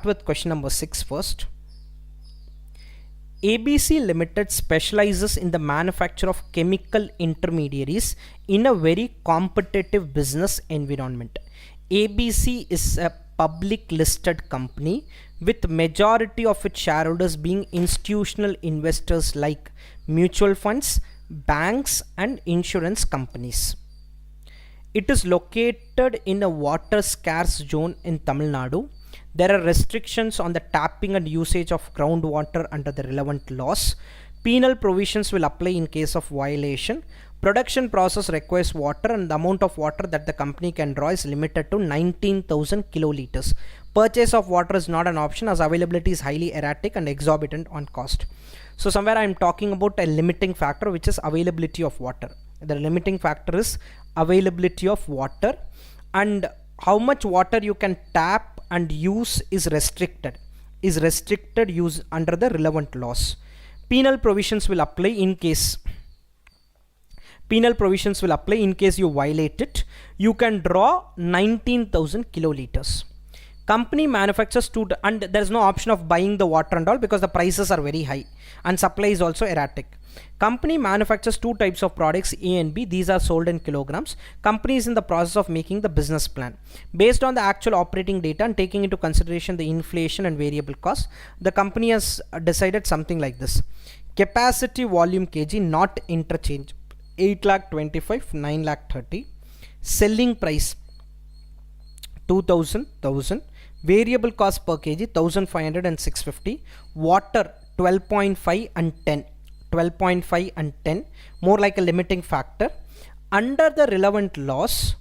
with question number 6 first. ABC Limited specializes in the manufacture of chemical intermediaries in a very competitive business environment. ABC is a public listed company with majority of its shareholders being institutional investors like mutual funds, banks and insurance companies. It is located in a water scarce zone in Tamil Nadu. There are restrictions on the tapping and usage of groundwater under the relevant laws. Penal provisions will apply in case of violation. Production process requires water and the amount of water that the company can draw is limited to 19,000 kiloliters. Purchase of water is not an option as availability is highly erratic and exorbitant on cost. So somewhere I am talking about a limiting factor, which is availability of water. The limiting factor is availability of water, and how much water you can tap and use is restricted use under the relevant laws. Penal provisions will apply in case you violate it. You can draw 19,000 kiloliters. Company manufactures and there is no option of buying the water and all because the prices are very high and supply is also erratic. Company manufactures two types of products, A and B. These are sold in kilograms. Company is in the process of making the business plan. Based on the actual operating data and taking into consideration the inflation and variable costs, the company has decided something like this. Capacity volume kg not interchange 8,25,000, 9,30,000. Selling price 2,000. Variable cost per kg 1,500 and 650. Water 12.5 and 10. 12.5 and 10, more like a limiting factor. Under the relevant laws,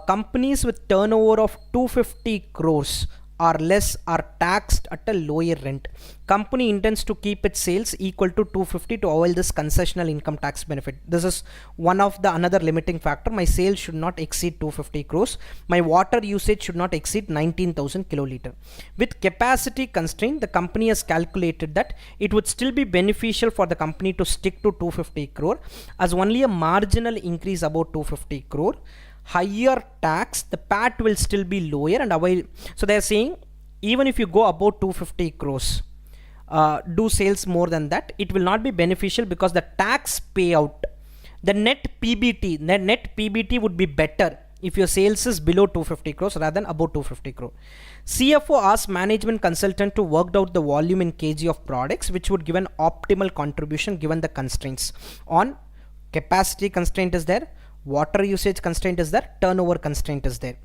companies with turnover of 250 crores or less are taxed at a lower rent. Company intends to keep its sales equal to 250 to avail this concessional income tax benefit. This is one of the another limiting factor. My sales should not exceed 250 crores. My water usage should not exceed 19,000 kiloliter. With capacity constraint, the company has calculated that it would still be beneficial for the company to stick to 250 crore as only a marginal increase about 250 crore. Higher tax, the PAT will still be lower and avail. So they are saying even if you go about 250 crores, do sales more than that, it will not be beneficial because the tax payout, the net PBT would be better if your sales is below 250 crores rather than above 250 crore. CFO asked management consultant to work out the volume in kg of products which would give an optimal contribution given the constraints. On capacity constraint is there, water usage constraint is there, turnover constraint is there.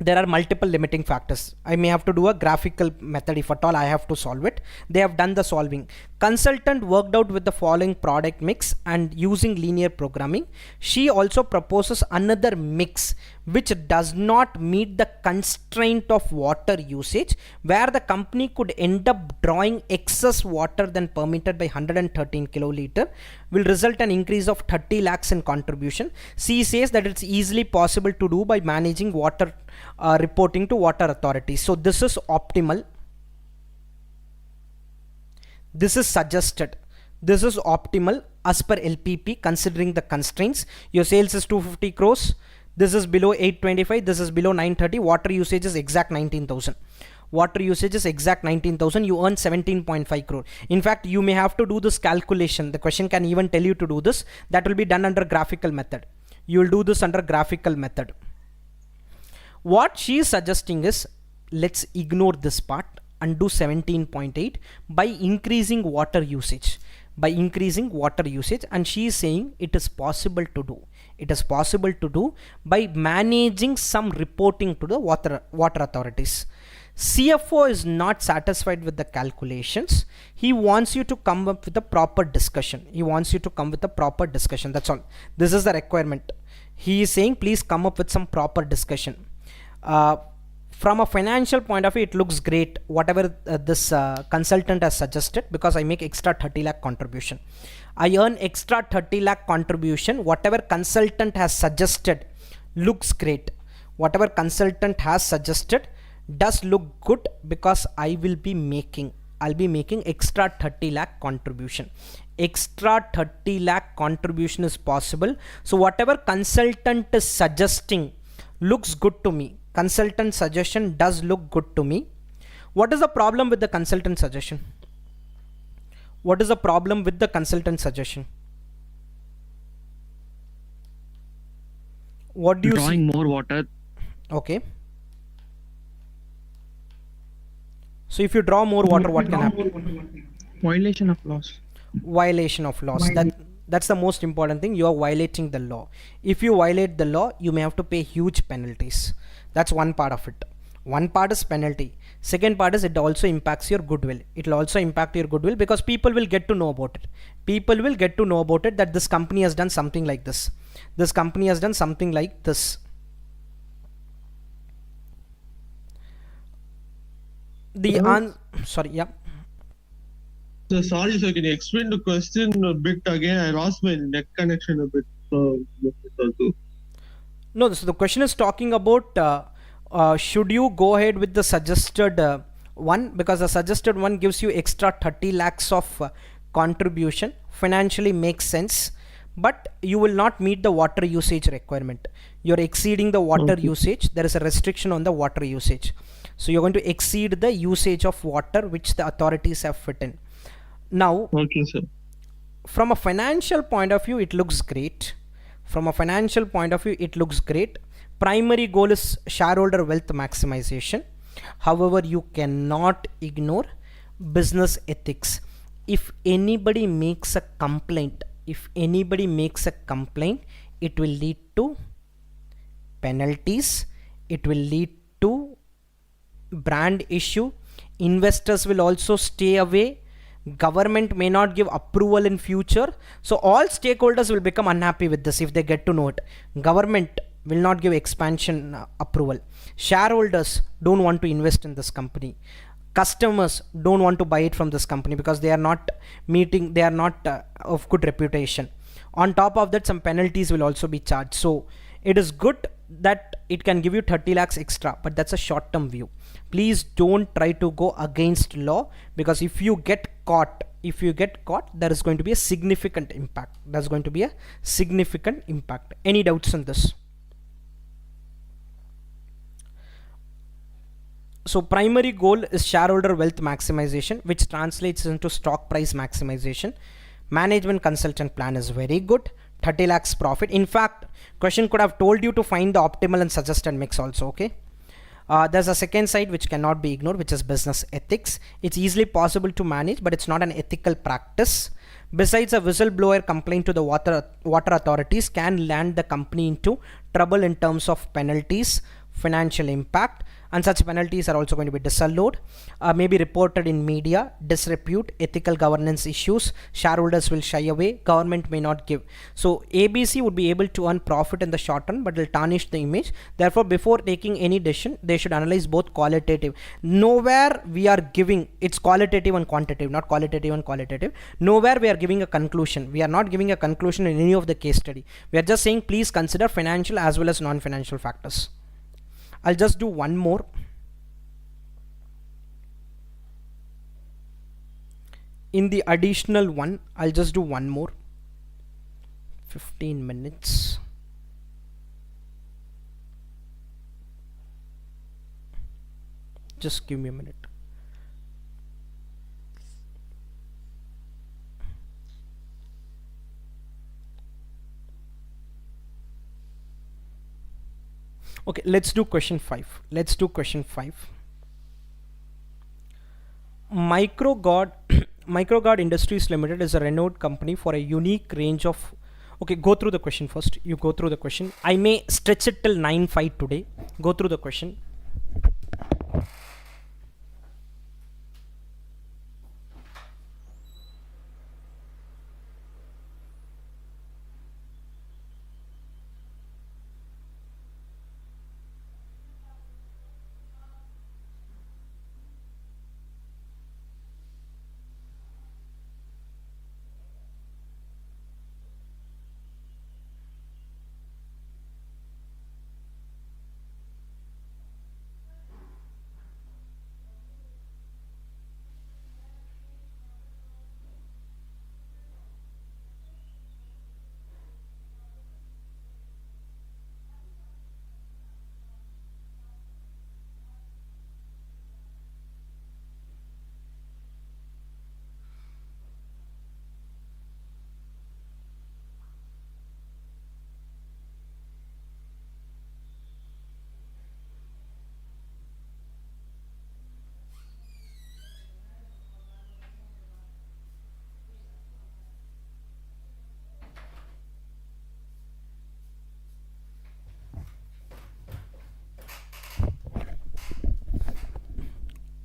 There are multiple limiting factors. I may have to do a graphical method if at all I have to solve it. They have done the solving. Consultant worked out with the following product mix and using linear programming. She also proposes another mix which does not meet the constraint of water usage, where the company could end up drawing excess water than permitted by 113 kiloliter, will result an increase of 30 lakhs in contribution. She says that it's easily possible to do by managing water reporting to water authorities. So this is optimal. This is suggested. This is optimal as per LPP considering the constraints. Your sales is 250 crores. This is below 825. This is below 930. Water usage is exact 19,000. Water usage is exact 19,000. You earn 17.5 crore. In fact, you may have to do this calculation. The question can even tell you to do this. That will be done under graphical method. You will do this under graphical method. What she is suggesting is, let's ignore this part and do 17.8 by increasing water usage. And she is saying it is possible to do. It is possible to do by managing some reporting to the water authorities. CFO is not satisfied with the calculations. He wants you to come up with a proper discussion. That's all. This is the requirement. He is saying please come up with some proper discussion. From a financial point of view, it looks great whatever this consultant has suggested, because I make extra 30 lakh contribution. I earn extra 30 lakh contribution. Whatever consultant has suggested looks great. Whatever consultant has suggested does look good because I'll be making extra 30 lakh contribution. Extra 30 lakh contribution is possible. So whatever consultant is suggesting looks good to me. consultant suggestion does look good to me. What is the problem with the consultant suggestion? What is the problem with the consultant suggestion? What do you Drawing see? more water. Okay. So if you draw more water, what can happen? Violation of laws. Violation of laws. That's the most important thing. You are violating the law. If you violate the law, you may have to pay huge penalties. That's one part of it. One part is penalty. Second part is it also impacts your goodwill. It will also impact your goodwill because people will get to know about it. People will get to know about it that this company has done something like this. This company has done something like this. Sorry, yeah. So sorry, sir. Can you explain the question a bit again? I lost my net connection a bit. No, so the question is talking about should you go ahead with the suggested one, because the suggested one gives you extra 30 lakhs of contribution, financially makes sense, but you will not meet the water usage requirement. You're exceeding the water usage. There is a restriction on the water usage. So you're going to exceed the usage of water which the authorities have fit in. Now, Okay, sir. from a financial point of view, it looks great. From a financial point of view, it looks great. Primary goal is shareholder wealth maximization. However, you cannot ignore business ethics. If anybody makes a complaint, it will lead to penalties. It will lead to brand issue. Investors will also stay away. Government may not give approval in future. So all stakeholders will become unhappy with this if they get to know it. Government will not give expansion approval. Shareholders don't want to invest in this company. Customers don't want to buy it from this company because they are not of good reputation. On top of that, some penalties will also be charged. So it is good that it can give you 30 lakhs extra, but that's a short-term view. Please don't try to go against law, because if you get caught, there is going to be a significant impact. Any doubts on this? So primary goal is shareholder wealth maximization, which translates into stock price maximization. Management consultant plan is very good. 30 lakhs profit. In fact, question could have told you to find the optimal and suggested mix also. Okay. There's a second side which cannot be ignored, which is business ethics. It's easily possible to manage, but it's not an ethical practice. Besides, a whistleblower complaint to the water authorities can land the company into trouble in terms of penalties, financial impact, and such penalties are also going to be disallowed, may be reported in media, disrepute, ethical governance issues, shareholders will shy away, government may not give. So ABC would be able to earn profit in the short run, but will tarnish the image. Therefore, before taking any decision, they should analyze both qualitative. Nowhere we are giving, it's qualitative and quantitative, not qualitative and qualitative. Nowhere we are giving a conclusion. We are not giving a conclusion in any of the case study. We are just saying please consider financial as well as non-financial factors. I'll just do one more. In the additional one, I'll just do one more. 15 minutes. Just give me a minute. Okay, let's do question 5. Microgard Industries Limited is a renowned company for a unique range of... Okay, go through the question first. You go through the question. I may stretch it till 9:05 today. Go through the question.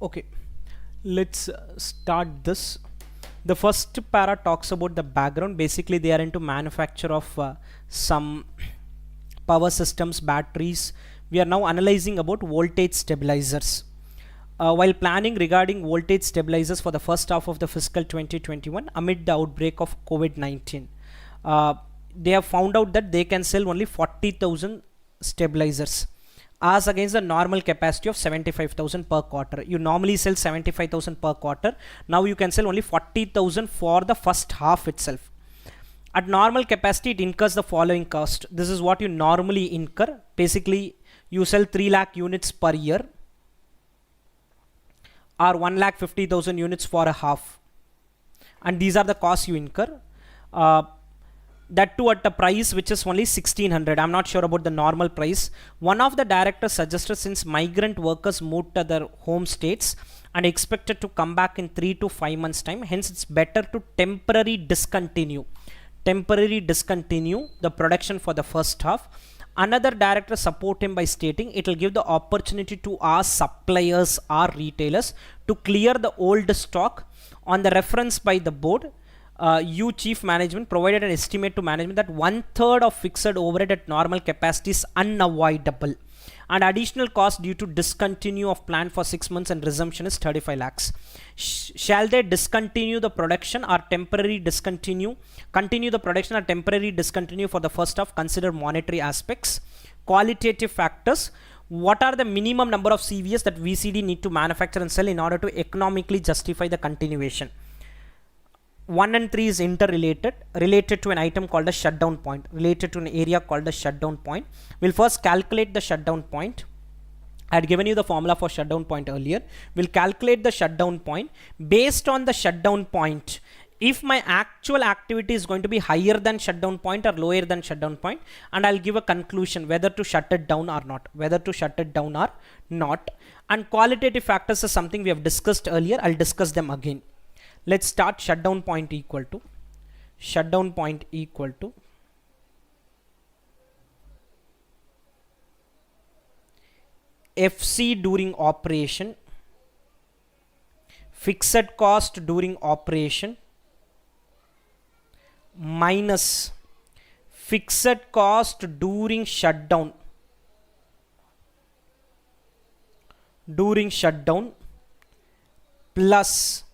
Okay, let's start this. The first para talks about the background. Basically, they are into manufacture of some power systems, batteries. We are now analyzing about voltage stabilizers. While planning regarding voltage stabilizers for the first half of the fiscal 2021 amid the outbreak of COVID-19, they have found out that they can sell only 40,000 stabilizers as against the normal capacity of 75,000 per quarter. You normally sell 75,000 per quarter. Now you can sell only 40,000 for the first half itself. At normal capacity, it incurs the following cost. This is what you normally incur. Basically, you sell 3 lakh units per year or 1,50,000 units for a half. And these are the costs you incur. That too at a price which is only 1600. I'm not sure about the normal price. One of the directors suggested, since migrant workers moved to their home states and expected to come back in 3 to 5 months time, hence it's better to temporarily discontinue the production for the first half. Another director support him by stating it will give the opportunity to our suppliers or retailers to clear the old stock. On the reference by the board, you chief management provided an estimate to management that 1/3 of fixed overhead at normal capacity is unavoidable, and additional cost due to discontinue of plant for 6 months and resumption is 35 lakhs. Shall they discontinue the production or continue the production or temporary discontinue for the first half? Consider monetary aspects, qualitative factors. What are the minimum number of CVS that VCD need to manufacture and sell in order to economically justify the continuation? 1 and 3 is interrelated, related to an item called a shutdown point, related to an area called a shutdown point. We'll first calculate the shutdown point. I had given you the formula for shutdown point earlier. We'll calculate the shutdown point. Based on the shutdown point, if my actual activity is going to be higher than shutdown point or lower than shutdown point, and I'll give a conclusion whether to shut it down or not. And qualitative factors is something we have discussed earlier. I'll discuss them again. Let's start. Shutdown point equal to FC during operation, fixed cost during operation, minus fixed cost during shutdown plus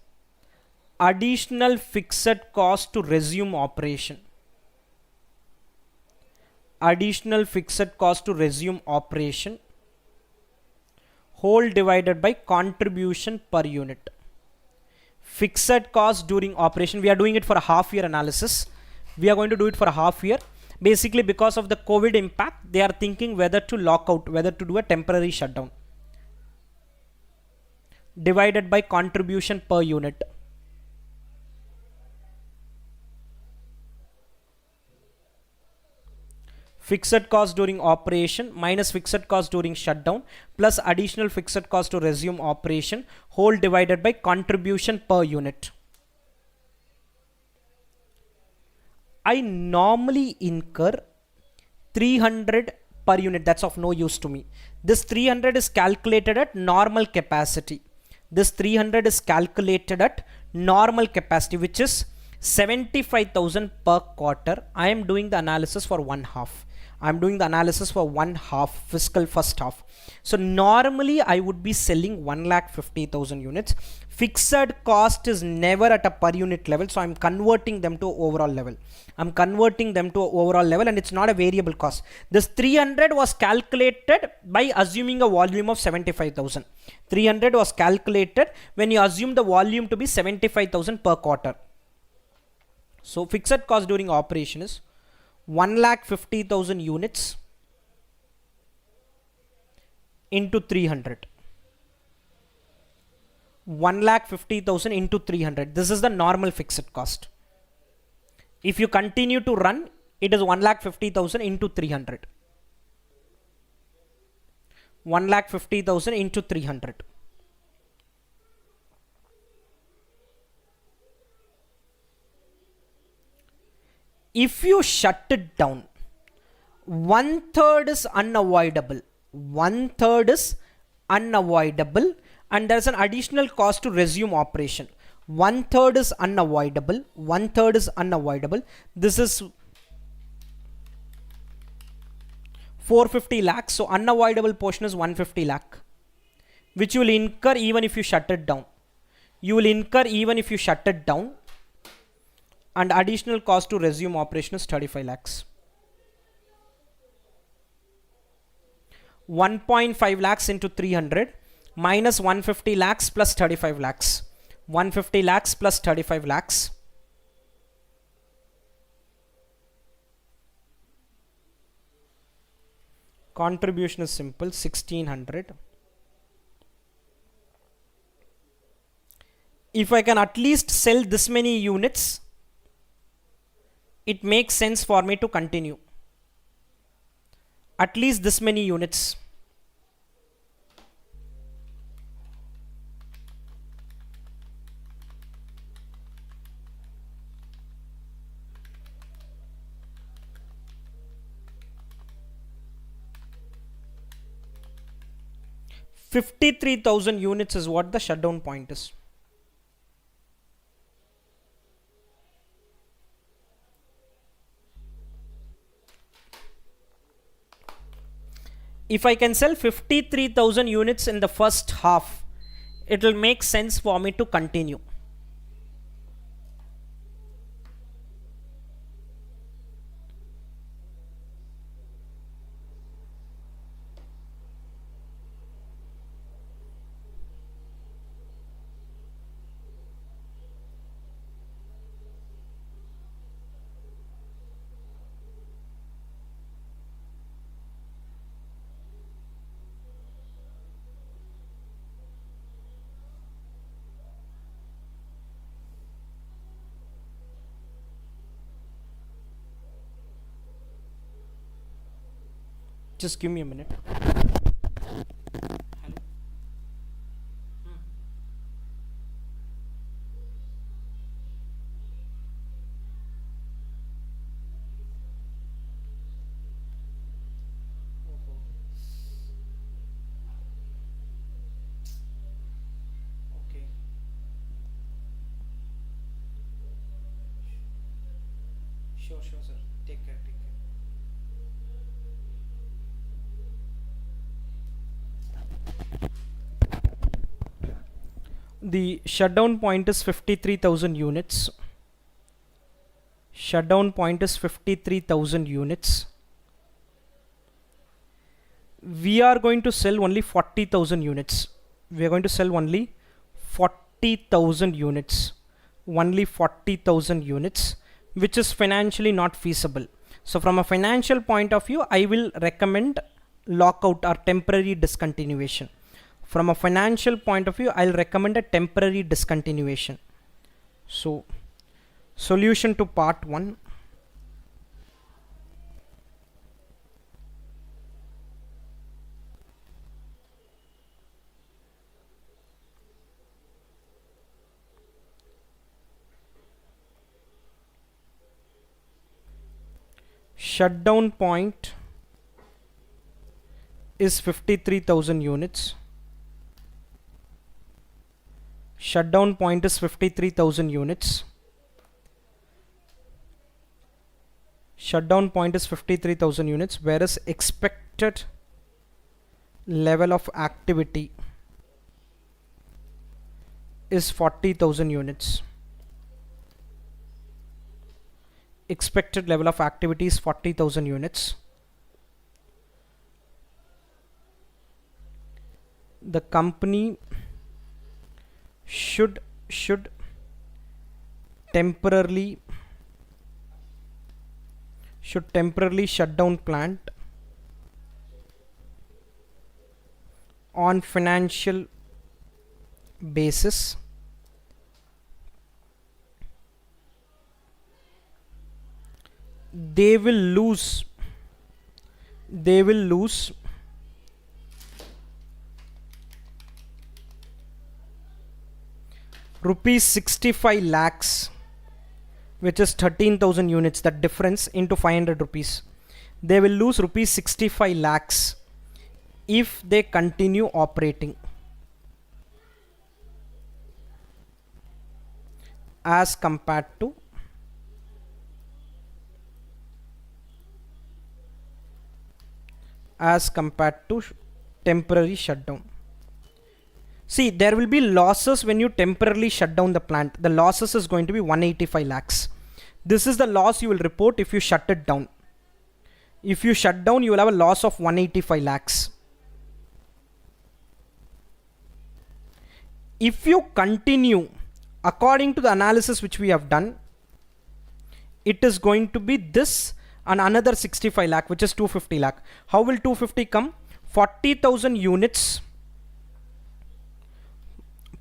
additional fixed cost to resume operation. Whole divided by contribution per unit. Fixed cost during operation, we are doing it for a half year analysis. We are going to do it for a half year. Basically, because of the COVID impact, they are thinking whether to lock out, whether to do a temporary shutdown. Divided by contribution per unit. Fixed cost during operation minus fixed cost during shutdown plus additional fixed cost to resume operation, whole divided by contribution per unit. I normally incur 300 per unit. That's of no use to me. This 300 is calculated at normal capacity. Which is 75,000 per quarter. I am doing the analysis for one half. Fiscal first half. So normally I would be selling 1,50,000 units. Fixed cost is never at a per unit level, so I'm converting them to overall level. And it's not a variable cost. This 300 was calculated by assuming a volume of 75,000. 300 was calculated when you assume the volume to be 75,000 per quarter. So fixed cost during operation is 1,50,000 units into 300. 1,50,000 into 300. This is the normal fixed cost. If you continue to run, it is 1,50,000 into 300. 1,50,000 into 300. If you shut it down, 1/3 is unavoidable. and there's an additional cost to resume operation. 1/3 is unavoidable. 1/3 is unavoidable. This is 450 lakhs. So unavoidable portion is 150 lakh, which you will incur even if you shut it down. You will incur even if you shut it down. And additional cost to resume operation is 35 lakhs. 1.5 lakhs into 300 minus 150 lakhs plus 35 lakhs. 150 lakhs plus 35 lakhs. Contribution is simple, 1600. If I can at least sell this many units, it makes sense for me to continue. At least this many units. $53,000 units is what the shutdown point is. If I can sell 53,000 units in the first half, it will make sense for me to continue. Just give me a minute. Okay. Sure, sir. Take care. The shutdown point is 53,000 units. Shutdown point is 53,000 units. We are going to sell only 40,000 units. We are going to sell only 40,000 units. Only 40,000 units, which is financially not feasible. So from a financial point of view, I will recommend lockout or temporary discontinuation. From a financial point of view, I'll recommend a temporary discontinuation. So, solution to part 1. Shutdown point is 53,000 units. Shutdown point is 53,000 units. Shutdown point is 53,000 units, whereas expected level of activity is 40,000 units. Expected level of activity is 40,000 units. The company should temporarily shut down plant on financial basis. They will lose rupees 65 lakhs, which is 13,000 units, that difference into 500 rupees. They will lose rupees 65 lakhs if they continue operating. as compared to temporary shutdown. See, there will be losses when you temporarily shut down the plant. The losses is going to be 185 lakhs. This is the loss you will report if you shut it down. If you shut down, you will have a loss of 185 lakhs. If you continue according to the analysis which we have done, it is going to be this and another 65 lakh, which is 250 lakh. How will 250 come? 40,000 units,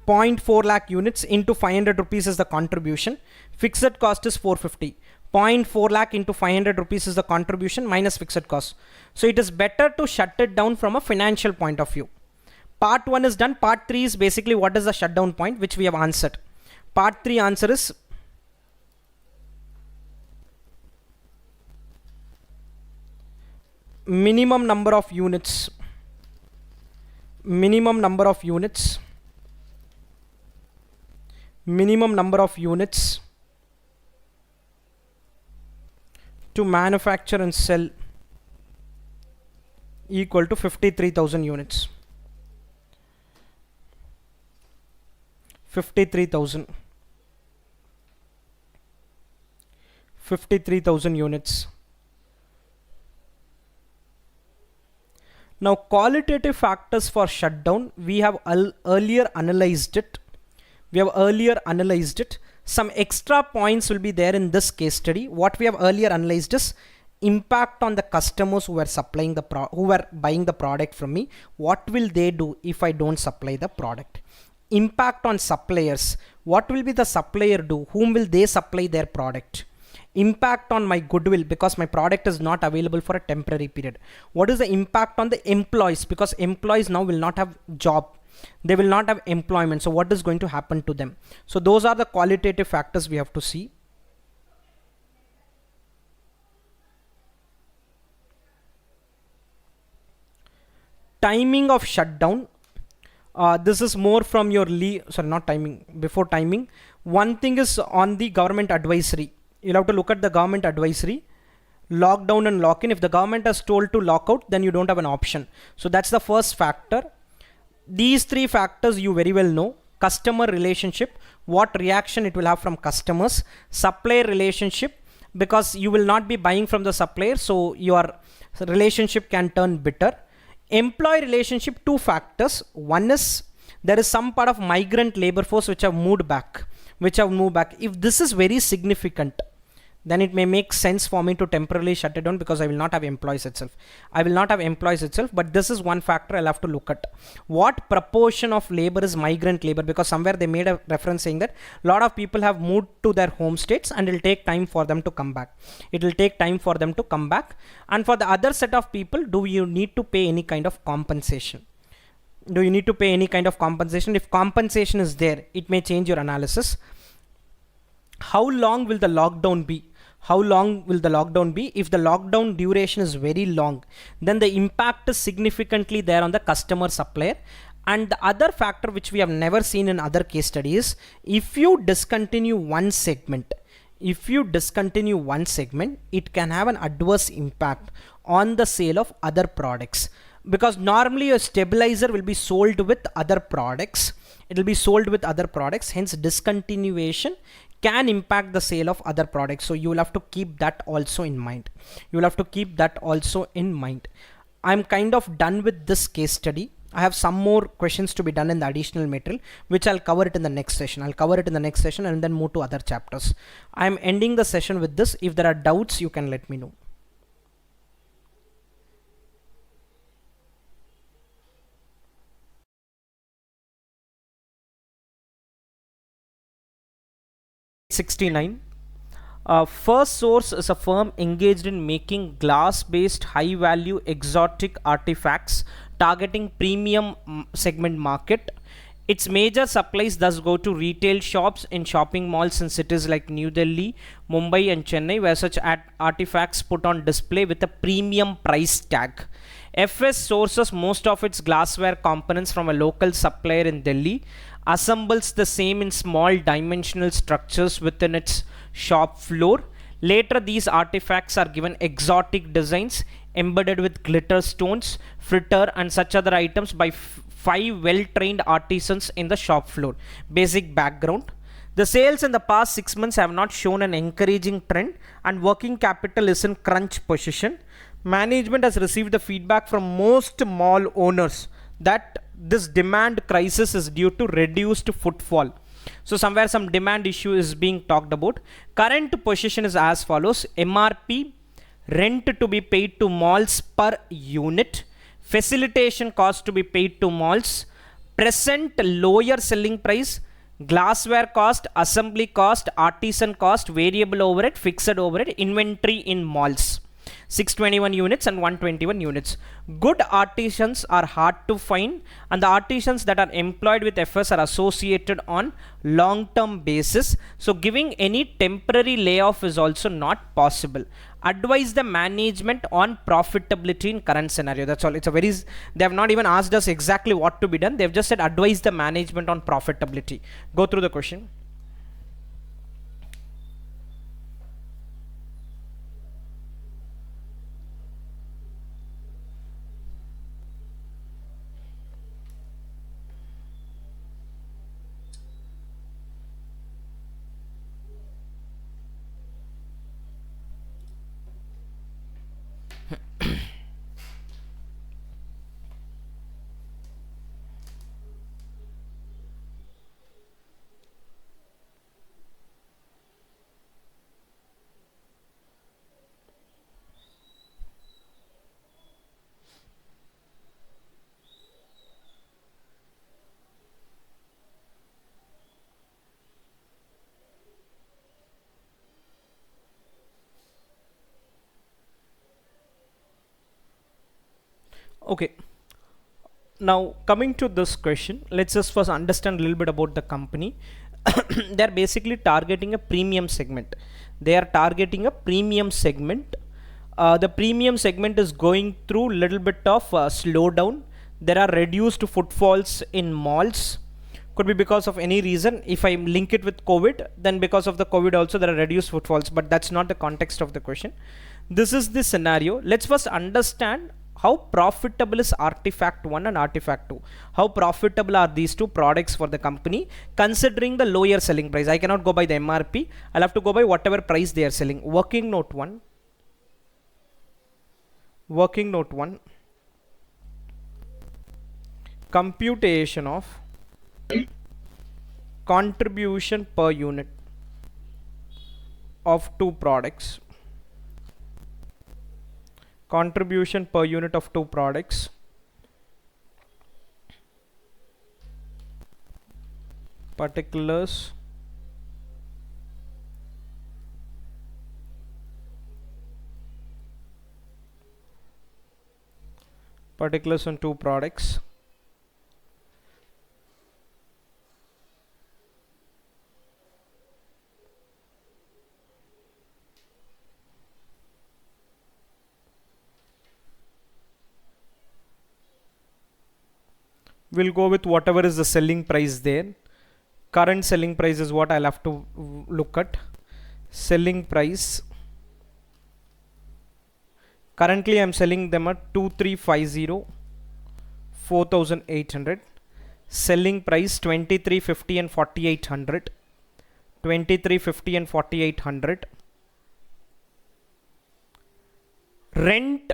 0.4 lakh units into 500 rupees is the contribution. Fixed cost is 450. 0.4 lakh into 500 rupees is the contribution minus fixed cost. So it is better to shut it down from a financial point of view. Part 1 is done. Part 3 is basically what is the shutdown point, which we have answered. Part 3 answer is minimum number of units. Minimum number of units. Minimum number of units to manufacture and sell equal to 53,000 units. 53,000 units. Now qualitative factors for shutdown, we have earlier analyzed it. Some extra points will be there in this case study. What we have earlier analyzed is impact on the customers who were supplying who were buying the product from me. What will they do if I don't supply the product? Impact on suppliers. What will be the supplier do? Whom will they supply their product? Impact on my goodwill because my product is not available for a temporary period. What is the impact on the employees? Because employees now will not have job. They will not have employment. So what is going to happen to them? So those are the qualitative factors we have to see. Timing of shutdown. This is more from your before timing. One thing is on the government advisory. You'll have to look at the government advisory. Lockdown and lock-in. If the government has told to lock out, then you don't have an option. So that's the first factor. These three factors you very well know. Customer relationship, what reaction it will have from customers. Supplier relationship, because you will not be buying from the supplier, so your relationship can turn bitter. Employee relationship, two factors. One is there is some part of migrant labor force which have moved back. If this is very significant, then it may make sense for me to temporarily shut it down because I will not have employees itself. But this is one factor I'll have to look at. What proportion of labor is migrant labor? Because somewhere they made a reference saying that a lot of people have moved to their home states and it will take time for them to come back. And for the other set of people, do you need to pay any kind of compensation? If compensation is there, it may change your analysis. How long will the lockdown be? If the lockdown duration is very long, then the impact is significantly there on the customer supplier. And the other factor which we have never seen in other case studies, if you discontinue one segment, it can have an adverse impact on the sale of other products. Because normally a stabilizer will be sold with other products. Hence discontinuation can impact the sale of other products. So you will have to keep that also in mind. I'm kind of done with this case study. I have some more questions to be done in the additional material, which I'll cover it in the next session. And then move to other chapters. I'm ending the session with this. If there are doubts, you can let me know. First Source is a firm engaged in making glass-based high-value exotic artifacts targeting premium segment market. Its major supplies thus go to retail shops in shopping malls in cities like New Delhi, Mumbai and Chennai, where such artifacts put on display with a premium price tag. FS sources most of its glassware components from a local supplier in Delhi. assembles the same in small dimensional structures within its shop floor. Later, these artifacts are given exotic designs embedded with glitter stones, fritter, and such other items by 5 well-trained artisans in the shop floor. Basic background. The sales in the past 6 months have not shown an encouraging trend, and working capital is in crunch position. Management has received the feedback from most mall owners that this demand crisis is due to reduced footfall. So somewhere some demand issue is being talked about. Current position is as follows: MRP, rent to be paid to malls per unit, facilitation cost to be paid to malls, present lower selling price, glassware cost, assembly cost, artisan cost, variable overhead, fixed overhead, inventory in malls. 621 units and 121 units. Good artisans are hard to find, and the artisans that are employed with FS are associated on long-term basis. So giving any temporary layoff is also not possible. Advise the management on profitability in current scenario. That's all. It's a very, they have not even asked us exactly what to be done. They've just said advise the management on profitability. Go through the question. Okay, now coming to this question, let's just first understand a little bit about the company. They're basically targeting a premium segment. They are targeting a premium segment. The premium segment is going through a little bit of slowdown. There are reduced footfalls in malls. Could be because of any reason. If I link it with COVID, then because of the COVID also there are reduced footfalls, but that's not the context of the question. This is the scenario. Let's first understand how profitable is Artifact 1 and Artifact 2. How profitable are these two products for the company considering the lower selling price? I cannot go by the MRP. I'll have to go by whatever price they are selling. Working note 1. Working note 1. Computation of contribution per unit of two products. Contribution per unit of two products. Particulars. Particulars on two products. We'll go with whatever is the selling price there. Current selling price is what I'll have to look at. Selling price. Currently I'm selling them at 2350, 4800. Selling price 2350 and 4800. 2350 and 4800. Rent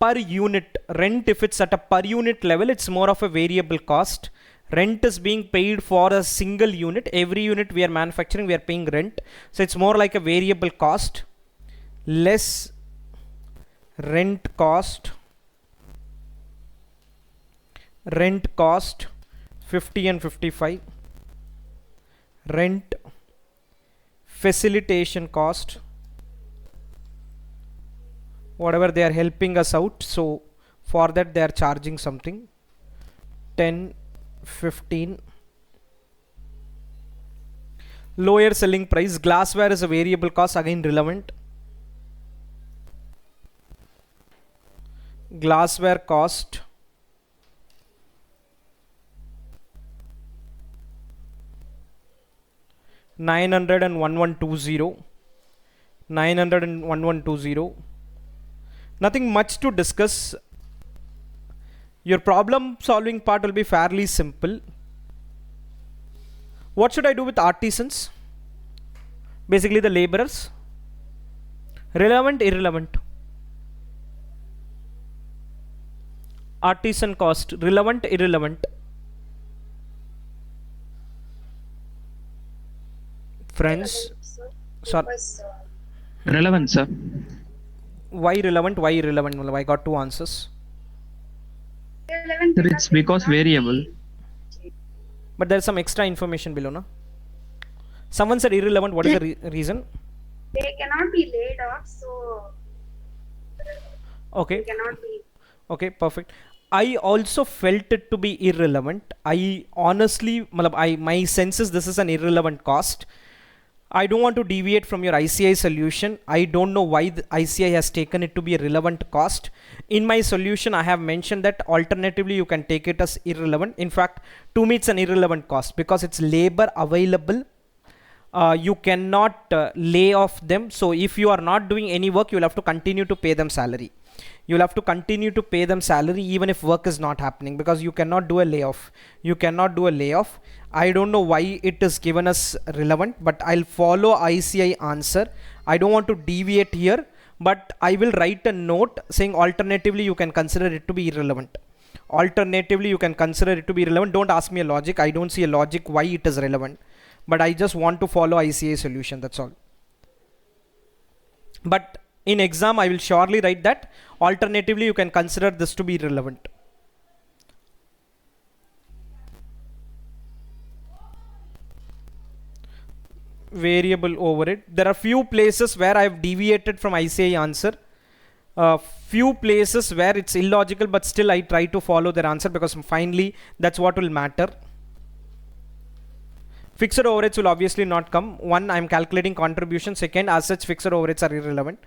per unit. Rent, if it's at a per unit level, it's more of a variable cost. Rent is being paid for a single unit. Every unit we are manufacturing, we are paying rent. So it's more like a variable cost. Less rent cost. Rent cost 50 and 55. Rent facilitation cost. Whatever they are helping us out, so for that they are charging something. 10, 15. Lower selling price. Glassware is a variable cost, again relevant. Glassware cost 900 and 1120. 900 and 1120. Nothing much to discuss. Your problem solving part will be fairly simple. What should I do with artisans? Basically the laborers. Relevant, irrelevant. Artisan cost, relevant, irrelevant. Friends, sorry. Relevant, sir. Why relevant? Why irrelevant? Well, I got two answers. Sir, it's because variable. But there's some extra information below, no? Someone said irrelevant. What is the reason? They cannot be laid off, so Okay. they cannot be. Okay, perfect. I also felt it to be irrelevant. I honestly, my sense is this is an irrelevant cost. I don't want to deviate from your ICI solution. I don't know why the ICI has taken it to be a relevant cost. In my solution, I have mentioned that alternatively you can take it as irrelevant. In fact, to me it's an irrelevant cost because it's labor available. You cannot lay off them. So if you are not doing any work, you'll have to continue to pay them salary. You'll have to continue to pay them salary even if work is not happening, because you cannot do a layoff. You cannot do a layoff. I don't know why it is given as relevant, but I'll follow ICI answer. I don't want to deviate here, but I will write a note saying alternatively you can consider it to be irrelevant. Alternatively you can consider it to be relevant. Don't ask me a logic. I don't see a logic why it is relevant, but I just want to follow ICI solution, that's all. But in exam I will surely write that alternatively you can consider this to be relevant. Variable overhead. There are few places where I have deviated from ICI answer. Few places where it's illogical, but still I try to follow their answer because finally that's what will matter. Fixed overheads will obviously not come. One, I'm calculating contribution. Second, as such fixed overheads are irrelevant.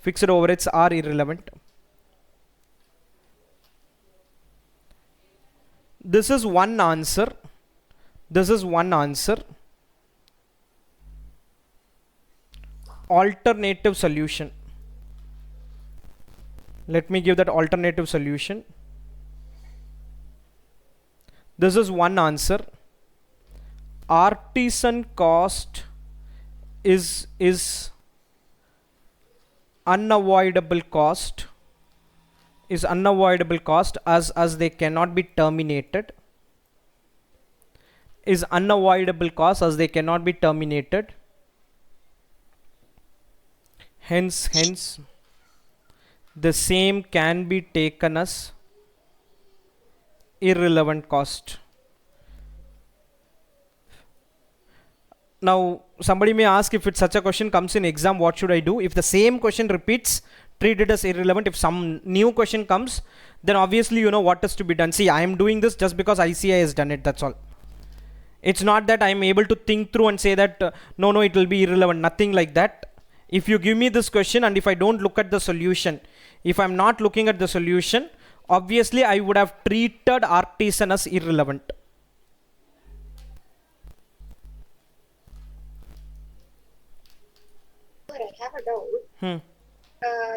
Fixed overheads are irrelevant. This is one answer. This is one answer. Alternative solution. Let me give that alternative solution. This is one answer. Artisan cost is unavoidable cost, is unavoidable cost as they cannot be terminated, is unavoidable cost as they cannot be terminated. Hence the same can be taken as irrelevant cost. Now somebody may ask, if it's such a question comes in exam, what should I do? If the same question repeats, treat it as irrelevant. If some new question comes, then obviously you know what is to be done. See, I am doing this just because ICI has done it, that's all. It's not that I am able to think through and say that no, it will be irrelevant, nothing like that. If you give me this question and if I don't look at the solution, if I'm not looking at the solution, obviously I would have treated artisan as irrelevant. I have a doubt.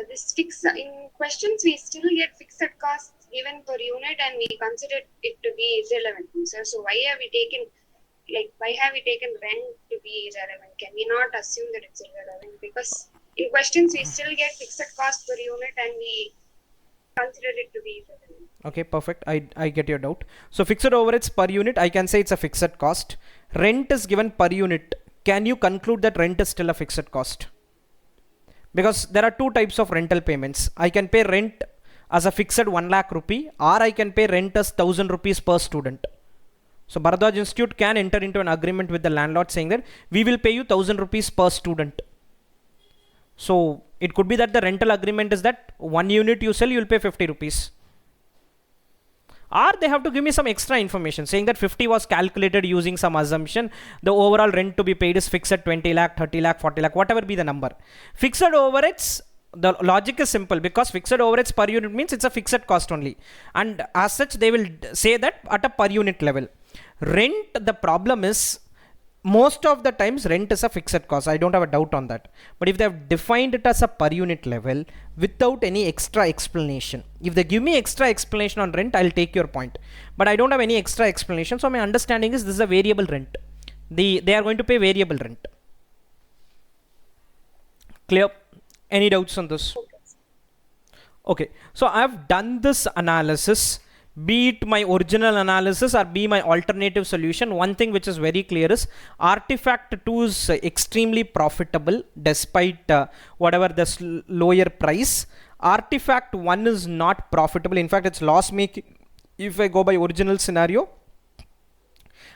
This in questions we still get fixed costs given per unit and we consider it to be irrelevant, sir. So why have we taken rent to be irrelevant? Can we not assume that it's irrelevant? Because in questions we still get fixed cost per unit and we consider it to be irrelevant. Okay, perfect. I get your doubt. So fixed overheads per unit, I can say it's a fixed cost. Rent is given per unit. Can you conclude that rent is still a fixed cost? Because there are two types of rental payments. I can pay rent as a fixed 1 lakh rupee, or I can pay rent as 1000 rupees per student. So Bharadwaj Institute can enter into an agreement with the landlord saying that we will pay you 1000 rupees per student. So it could be that the rental agreement is that 1 unit you sell, you will pay 50 rupees. Or they have to give me some extra information saying that 50 was calculated using some assumption. The overall rent to be paid is fixed at 20 lakh, 30 lakh, 40 lakh, whatever be the number. Fixed overheads, the logic is simple because fixed overheads per unit means it's a fixed cost only. And as such, they will say that at a per unit level. Rent, the problem is most of the times rent is a fixed cost. I don't have a doubt on that. But if they have defined it as a per unit level without any extra explanation, if they give me extra explanation on rent, I'll take your point. But I don't have any extra explanation. So my understanding is this is a variable rent. They are going to pay variable rent. Clear? Any doubts on this? Okay. So I've done this analysis, be it my original analysis or be my alternative solution. One thing which is very clear is Artifact 2 is extremely profitable despite whatever the lower price. Artifact 1 is not profitable. In fact, it's loss making if I go by original scenario.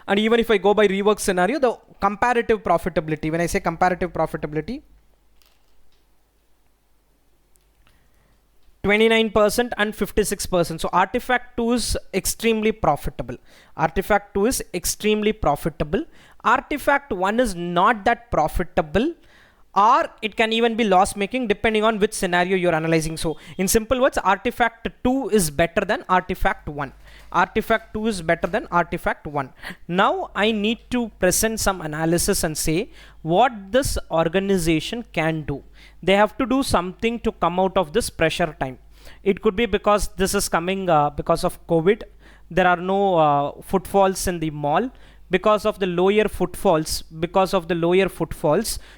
And even if I go by rework scenario, the comparative profitability, when I say comparative profitability, 29% and 56%. So Artifact 2 is extremely profitable. Artifact 2 is extremely profitable. Artifact 1 is not that profitable, or it can even be loss making depending on which scenario you're analyzing. So in simple words, Artifact 2 is better than Artifact 1. Artifact 2 is better than Artifact 1. Now I need to present some analysis and say what this organization can do. They have to do something to come out of this pressure time. It could be because this is coming because of COVID. There are no footfalls in the mall. Because of the lower footfalls,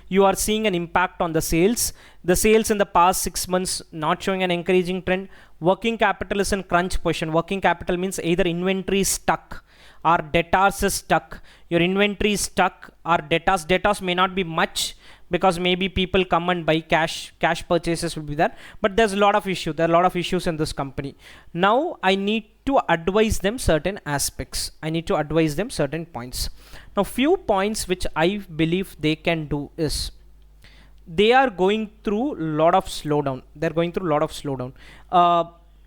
you are seeing an impact on the sales. The sales in the past 6 months not showing an encouraging trend. Working capital is in crunch position. Working capital means either inventory is stuck or debtors is stuck. Your inventory is stuck or debtors. Debtors may not be much because maybe people come and buy cash purchases will be there. But there's a lot of issues. There are a lot of issues in this company. Now I need to advise them certain aspects. I need to advise them certain points. Now few points which I believe they can do is, they are going through a lot of slowdown.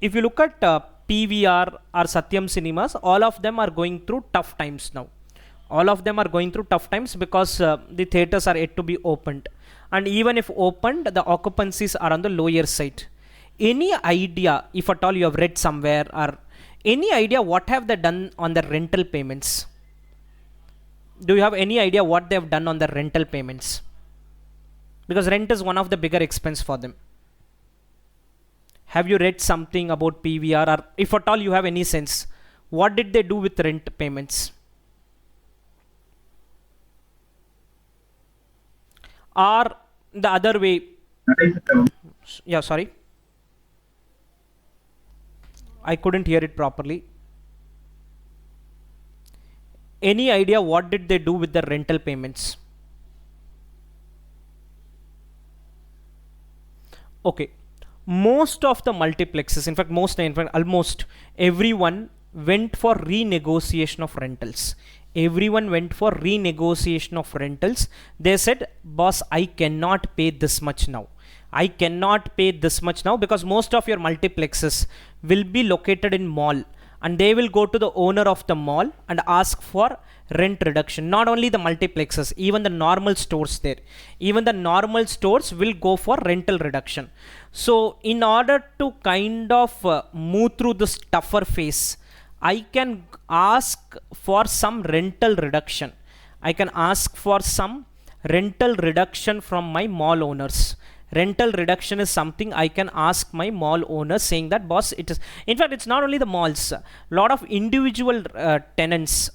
If you look at PVR or Satyam Cinemas, all of them are going through tough times now. All of them are going through tough times because the theaters are yet to be opened. And even if opened, the occupancies are on the lower side. Any idea, if at all you have read somewhere, or any idea what have they done on the rental payments? Do you have any idea what they have done on the rental payments? Because rent is one of the bigger expense for them. Have you read something about PVR, or if at all you have any sense, what did they do with rent payments? Or the other way, yeah, sorry, I couldn't hear it properly. Any idea what did they do with the rental payments? Okay, most of the multiplexes, in fact almost everyone went for renegotiation of rentals. Everyone went for renegotiation of rentals. They said, boss, I cannot pay this much now. I cannot pay this much now because most of your multiplexes will be located in mall, and they will go to the owner of the mall and ask for rent reduction. Not only the multiplexes, even the normal stores there. Even the normal stores will go for rental reduction. So in order to kind of move through this tougher phase, I can ask for some rental reduction. I can ask for some rental reduction from my mall owners. Rental reduction is something I can ask my mall owners, saying that, boss, it is, in fact, it's not only the malls, a lot of individual tenants,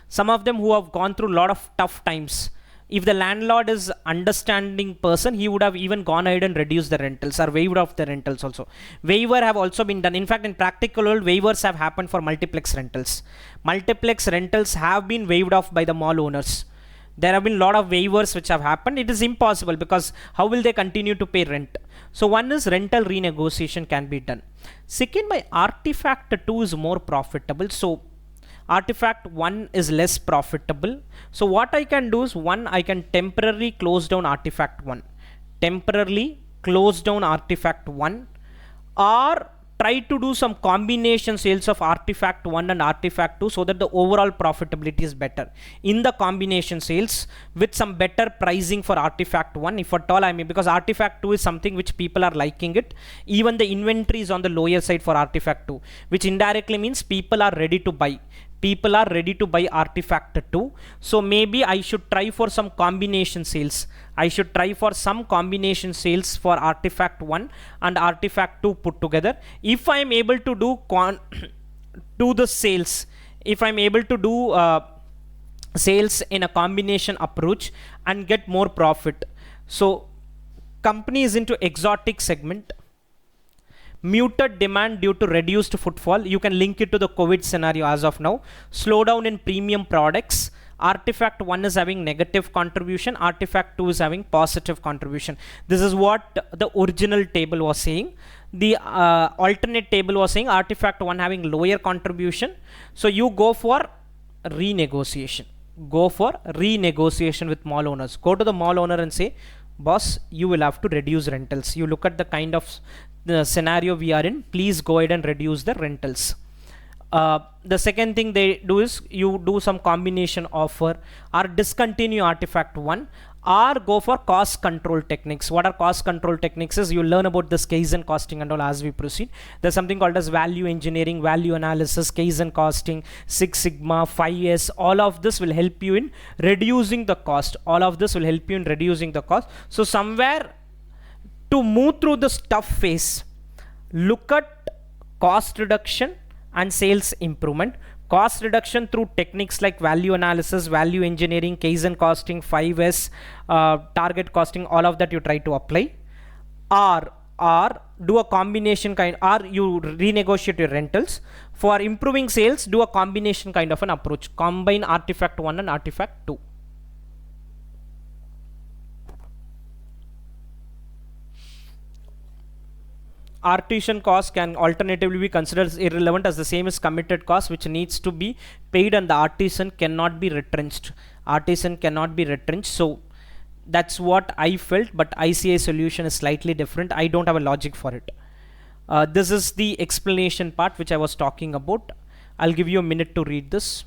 some of them who have gone through a lot of tough times. If the landlord is understanding person, he would have even gone ahead and reduced the rentals or waived off the rentals also. Waiver have also been done. In fact, in practical world, waivers have happened for multiplex rentals. Multiplex rentals have been waived off by the mall owners. There have been a lot of waivers which have happened. It is impossible because how will they continue to pay rent? So one is rental renegotiation can be done. Second, my Artifact 2 is more profitable. So Artifact 1 is less profitable. So what I can do is, one, I can temporarily close down Artifact 1. Temporarily close down Artifact 1, or try to do some combination sales of Artifact 1 and Artifact 2 so that the overall profitability is better. In the combination sales with some better pricing for Artifact 1, if at all I mean, because Artifact 2 is something which people are liking it. Even the inventory is on the lower side for Artifact 2, which indirectly means people are ready to buy. people are ready to buy Artifact 2. So maybe I should try for some combination sales. I should try for some combination sales for Artifact 1 and Artifact 2 put together. If I am able to do do the sales, if I'm able to do sales in a combination approach and get more profit. So company is into exotic segment, muted demand due to reduced footfall. You can link it to the COVID scenario as of now. Slowdown in premium products. Artifact 1 is having negative contribution, Artifact 2 is having positive contribution. This is what the original table was saying. The alternate table was saying Artifact 1 having lower contribution. So you go for renegotiation. Go for renegotiation with mall owners. Go to the mall owner and say, boss, you will have to reduce rentals. You look at the kind of the scenario we are in, please go ahead and reduce the rentals. The second thing they do is you do some combination offer or discontinue Artifact 1 or go for cost control techniques. What are cost control techniques is you learn about this Kaizen costing and all as we proceed. There's something called as value engineering, value analysis, Kaizen costing, Six Sigma, 5S. All of this will help you in reducing the cost. All of this will help you in reducing the cost. So somewhere to move through this tough phase, look at cost reduction and sales improvement. Cost reduction through techniques like value analysis, value engineering, Kaizen costing, 5S, target costing, all of that you try to apply. Or do a combination kind, or you renegotiate your rentals. For improving sales, do a combination kind of an approach. Combine Artifact 1 and Artifact 2. Artisan cost can alternatively be considered as irrelevant as the same as committed cost which needs to be paid and the artisan cannot be retrenched. Artisan cannot be retrenched. So that's what I felt, but ICA solution is slightly different. I don't have a logic for it. This is the explanation part which I was talking about. I'll give you a minute to read this.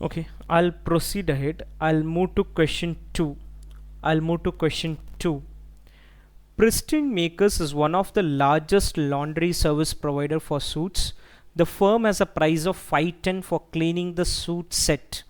Okay, I'll proceed ahead. I'll move to question 2. Pristine Makers is one of the largest laundry service provider for suits. The firm has a price of $510 for cleaning the suit set.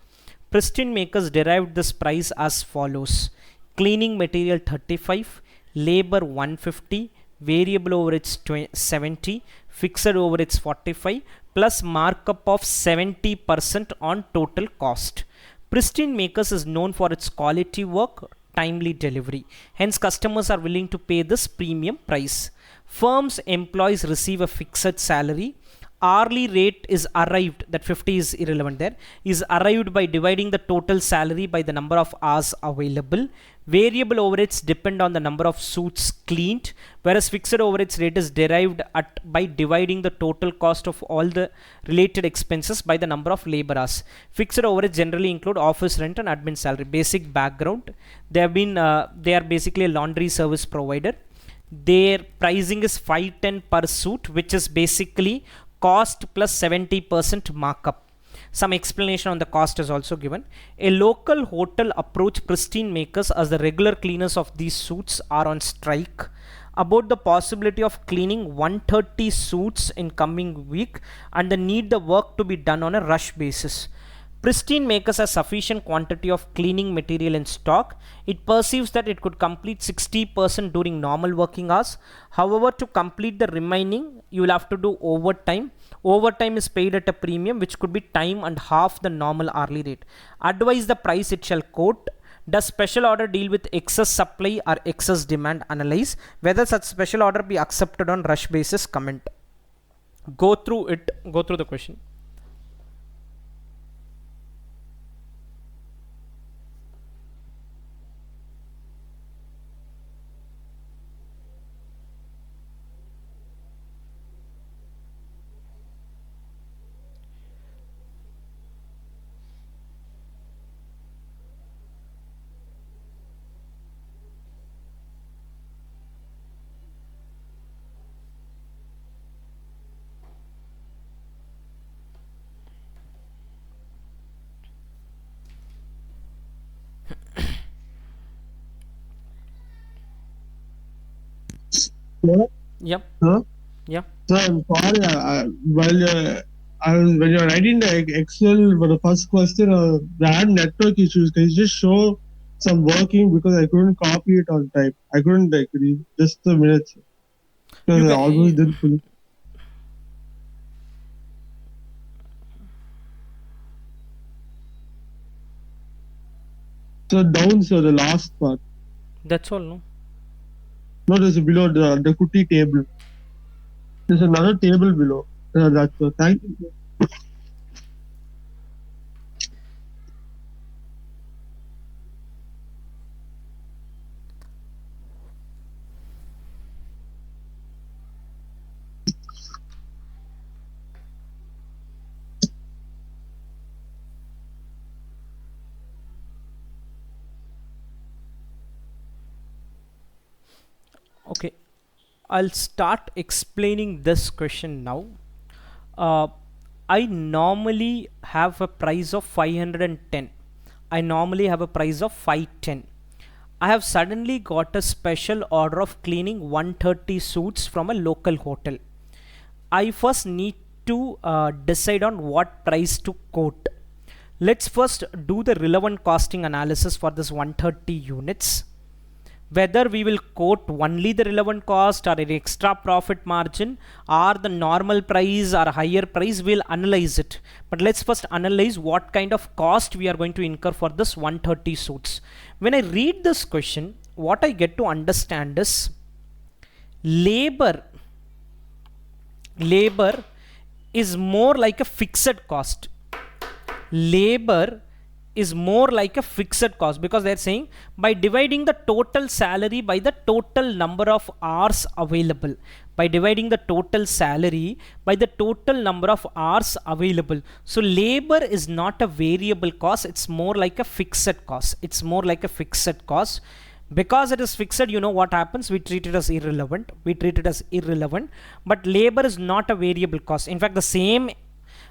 Pristine Makers derived this price as follows: cleaning material 35, labor 150, variable overheads 70, fixed overheads 45, plus markup of 70% on total cost. Pristine Makers is known for its quality work, timely delivery. Hence, customers are willing to pay this premium price. Firm's employees receive a fixed salary. Hourly rate is arrived, that 50 is irrelevant there, is arrived by dividing the total salary by the number of hours available. Variable overheads depend on the number of suits cleaned, whereas fixed overheads rate is derived by dividing the total cost of all the related expenses by the number of labor hours. Fixed overheads generally include office rent and admin salary. Basic background: they are basically a laundry service provider. Their pricing is $510 per suit, which is basically cost plus 70% markup. Some explanation on the cost is also given. A local hotel approached Pristine Makers as the regular cleaners of these suits are on strike about the possibility of cleaning 130 suits in coming week and the need the work to be done on a rush basis. Pristine makers has sufficient quantity of cleaning material in stock. It perceives that it could complete 60% during normal working hours. However, to complete the remaining, you will have to do overtime. Overtime is paid at a premium, which could be time and half the normal hourly rate. Advise the price it shall quote. Does special order deal with excess supply or excess demand? Analyze whether such special order be accepted on rush basis. Comment. Go through it. Go through the question. Yep. Huh? Yeah. So I'm sorry. When you're writing the Excel for the first question, I had network issues. Can you just show some working because I couldn't copy it on type. I couldn't like read just a minute because I almost didn't put it. So down, so the last part. That's all, no? No, there's below the Kuti table. There's another table below. That's all. Thank you. Okay, I'll start explaining this question now. I normally have a price of 510. I normally have a price of 510. I have suddenly got a special order of cleaning 130 suits from a local hotel. I first need to decide on what price to quote. Let's first do the relevant costing analysis for this 130 units. Whether we will quote only the relevant cost or an extra profit margin or the normal price or higher price, we'll analyze it. But let's first analyze what kind of cost we are going to incur for this 130 suits. When I read this question, what I get to understand is labor is more like a fixed cost. Labor is more like a fixed cost because they're saying by dividing the total salary by the total number of hours available. By dividing the total salary by the total number of hours available. So labor is not a variable cost, it's more like a fixed cost. It's more like a fixed cost. Because it is fixed, you know what happens? We treat it as irrelevant. But labor is not a variable cost. In fact, the same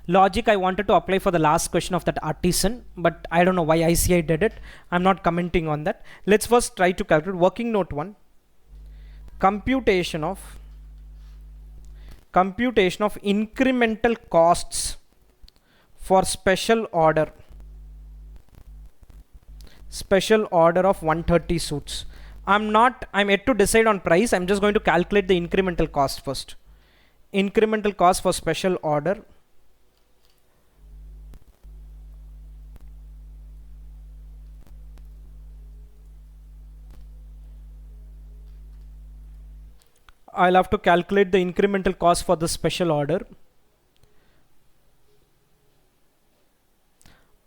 logic I wanted to apply for the last question of that artisan, but I don't know why ICI did it. I'm not commenting on that. Let's first try to calculate working note 1. Computation of incremental costs for special order of 130 suits. I'm yet to decide on price. I'm just going to calculate the incremental cost first. Incremental cost for special order. I'll have to calculate the incremental cost for the special order.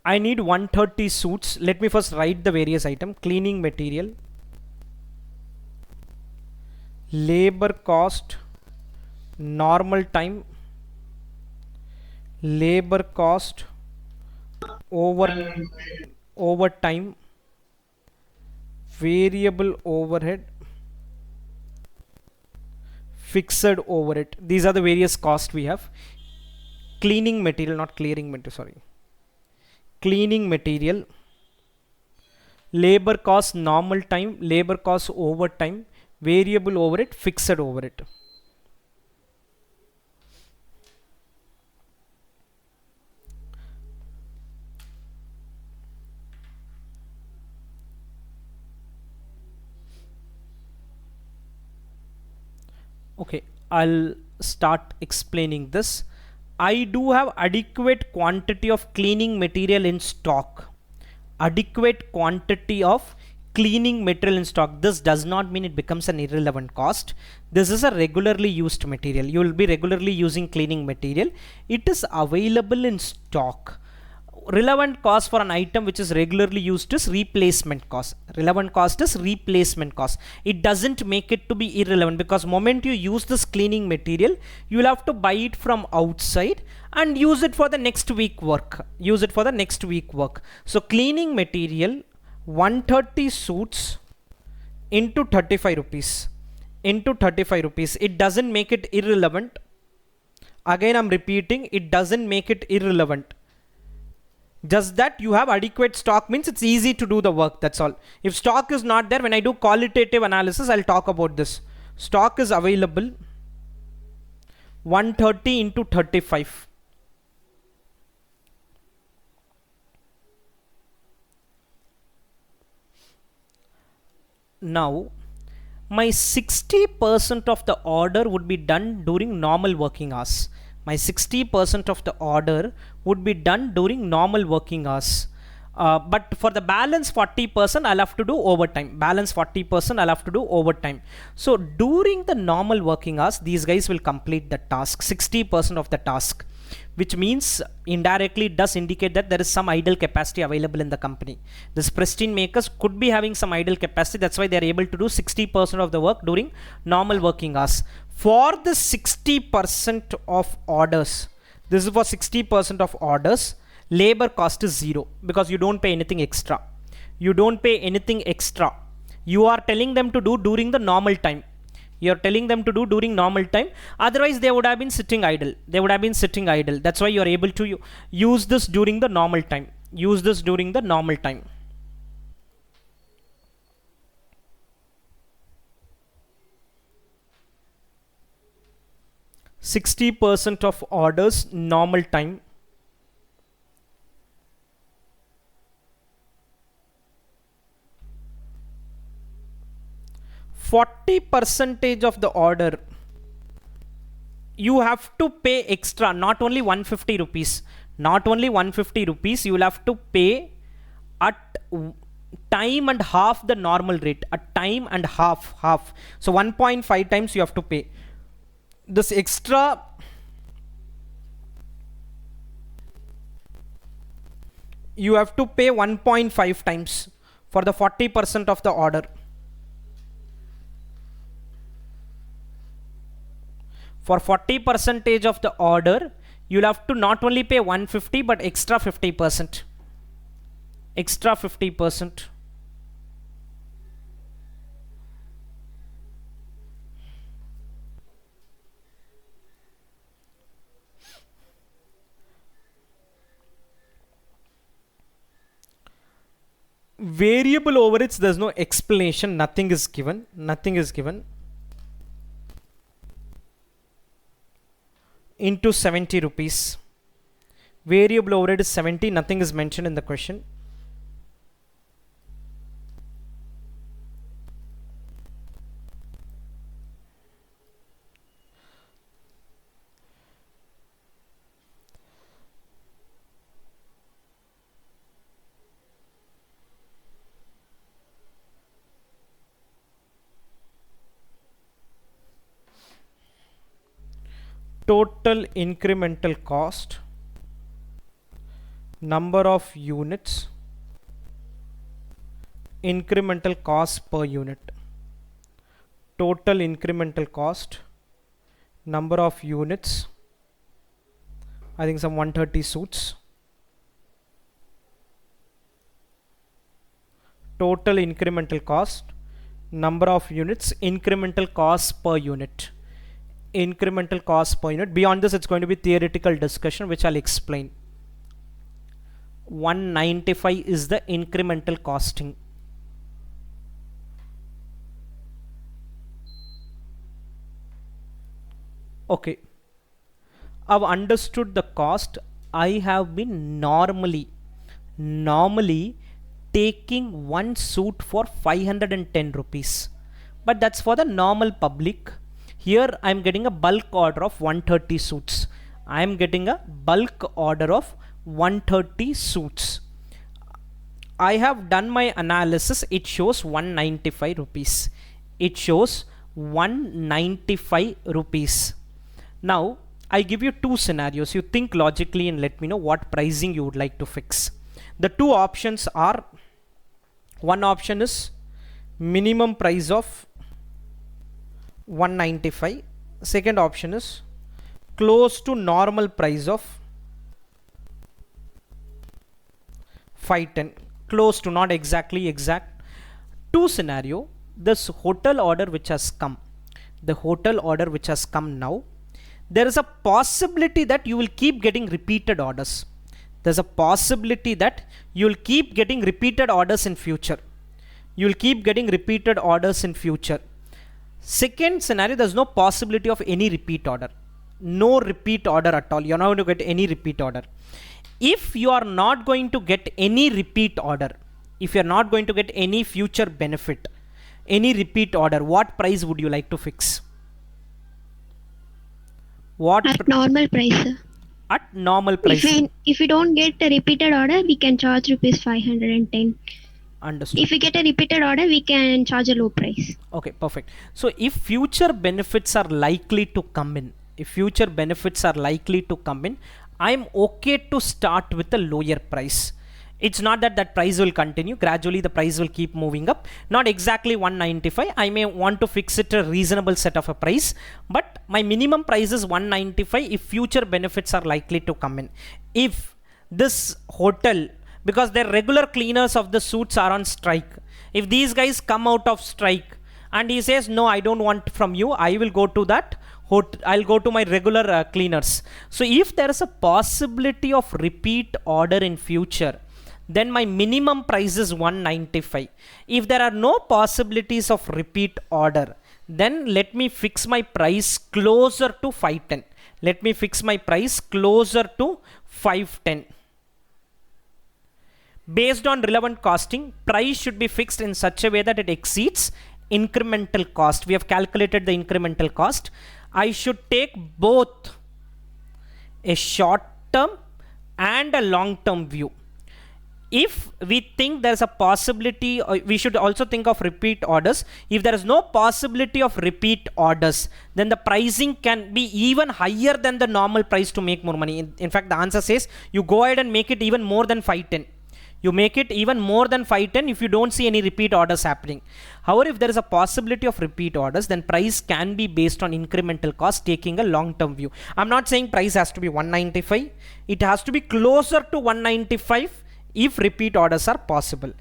I need 130 suits. Let me first write the various items. Cleaning material, labor cost, normal time, labor cost, overtime, variable overhead, fixed overhead. These are the various costs we have. Cleaning material, not clearing material, sorry. Cleaning material, labor cost, normal time, labor cost, overtime, variable overhead, fixed overhead. Okay, I'll start explaining this. I do have adequate quantity of cleaning material in stock. Adequate quantity of cleaning material in stock. This does not mean it becomes an irrelevant cost. This is a regularly used material. You will be regularly using cleaning material. It is available in stock. Relevant cost for an item which is regularly used is replacement cost. Relevant cost is replacement cost. It doesn't make it to be irrelevant, because moment you use this cleaning material, you will have to buy it from outside and use it for the next week work. Use it for the next week work. So cleaning material 130 suits into 35 rupees. Into 35 rupees. It doesn't make it irrelevant. Again, I'm repeating, it doesn't make it irrelevant. Just that you have adequate stock means it's easy to do the work, that's all. If stock is not there, when I do qualitative analysis, I'll talk about this. Stock is available 130 into 35. Now, my 60% of the order would be done during normal working hours. My 60% of the order would be done during normal working hours. But for the balance 40%, I'll have to do overtime. Balance 40%, I'll have to do overtime. So during the normal working hours, these guys will complete the task, 60% of the task, which means indirectly it does indicate that there is some idle capacity available in the company. This pristine makers could be having some idle capacity. That's why they're able to do 60% of the work during normal working hours. For the 60% of orders, this is for 60% of orders, labor cost is 0, because you don't pay anything extra. You don't pay anything extra. You are telling them to do during the normal time. You're telling them to do during normal time. Otherwise, they would have been sitting idle. They would have been sitting idle. That's why you're able to use this during the normal time. Use this during the normal time. %60 of orders, normal time. 40% of the order, you have to pay extra, not only 150 rupees. Not only 150 rupees, you will have to pay at time and half the normal rate. At time and half. So 1.5 times you have to pay. This extra you have to pay 1.5 times for the 40% of the order. For 40% of the order, you'll have to not only pay 150 but extra 50%. Extra 50%. Variable overheads, there's no explanation, nothing is given. Into 70 rupees. Variable overhead is 70, nothing is mentioned in the question. Total incremental cost, number of units, incremental cost per unit. Total incremental cost, number of units, I think some 130 suits. Total incremental cost, number of units, incremental cost per unit. Incremental cost per unit. Beyond this, it's going to be theoretical discussion, which I'll explain. 195 is the incremental costing. Okay, I've understood the cost. I have been normally taking one suit for 510 rupees, but that's for the normal public. Here I am getting a bulk order of 130 suits. I am getting a bulk order of 130 suits. I have done my analysis. It shows 195 rupees. It shows 195 rupees. Now I give you two scenarios. You think logically and let me know what pricing you would like to fix. The two options are, one option is minimum price of 195. Second option is close to normal price of 510. Close to, not exactly exact. Two scenario, this hotel order which has come, the hotel order which has come now, there is a possibility that you will keep getting repeated orders. There's a possibility that you will keep getting repeated orders in future. You will keep getting repeated orders in future. Second scenario, there's no possibility of any repeat order. No repeat order at all. You're not going to get any repeat order. If you are not going to get any repeat order, if you're not going to get any future benefit, any repeat order, what price would you like to fix? What At normal price, sir. at normal price? If we don't get a repeated order, we can charge rupees 510. Understood. If we get a repeated order, we can charge a low price. Okay, perfect. So if future benefits are likely to come in, if future benefits are likely to come in, I'm okay to start with a lower price. It's not that that price will continue. Gradually the price will keep moving up. Not exactly 195. I may want to fix it a reasonable set of a price, but my minimum price is 195 if future benefits are likely to come in. If this hotel, because their regular cleaners of the suits are on strike, if these guys come out of strike and he says, no, I don't want from you, I will go to that hotel, I'll go to my regular cleaners. So if there is a possibility of repeat order in future, then my minimum price is 195. If there are no possibilities of repeat order, then let me fix my price closer to 510. Let me fix my price closer to 510. Based on relevant costing, price should be fixed in such a way that it exceeds incremental cost. We have calculated the incremental cost. I should take both a short term and a long term view. If we think there's a possibility, we should also think of repeat orders. If there is no possibility of repeat orders, then the pricing can be even higher than the normal price to make more money. In fact, the answer says you go ahead and make it even more than 510. You make it even more than 510 if you don't see any repeat orders happening. However, if there is a possibility of repeat orders, then price can be based on incremental cost, taking a long-term view. I'm not saying price has to be 195. It has to be closer to 195 if repeat orders are possible.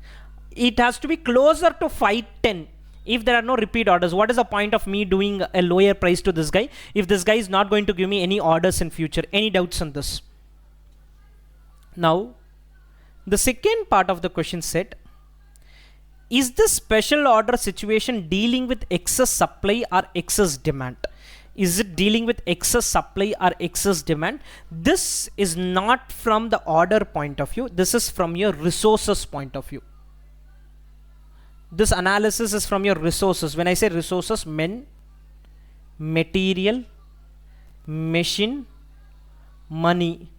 It has to be closer to 510 if there are no repeat orders. What is the point of me doing a lower price to this guy if this guy is not going to give me any orders in future? Any doubts on this? Now, the second part of the question said, is this special order situation dealing with excess supply or excess demand? Is it dealing with excess supply or excess demand? This is not from the order point of view. This is from your resources point of view. This analysis is from your resources. When I say resources, men, material, machine, money.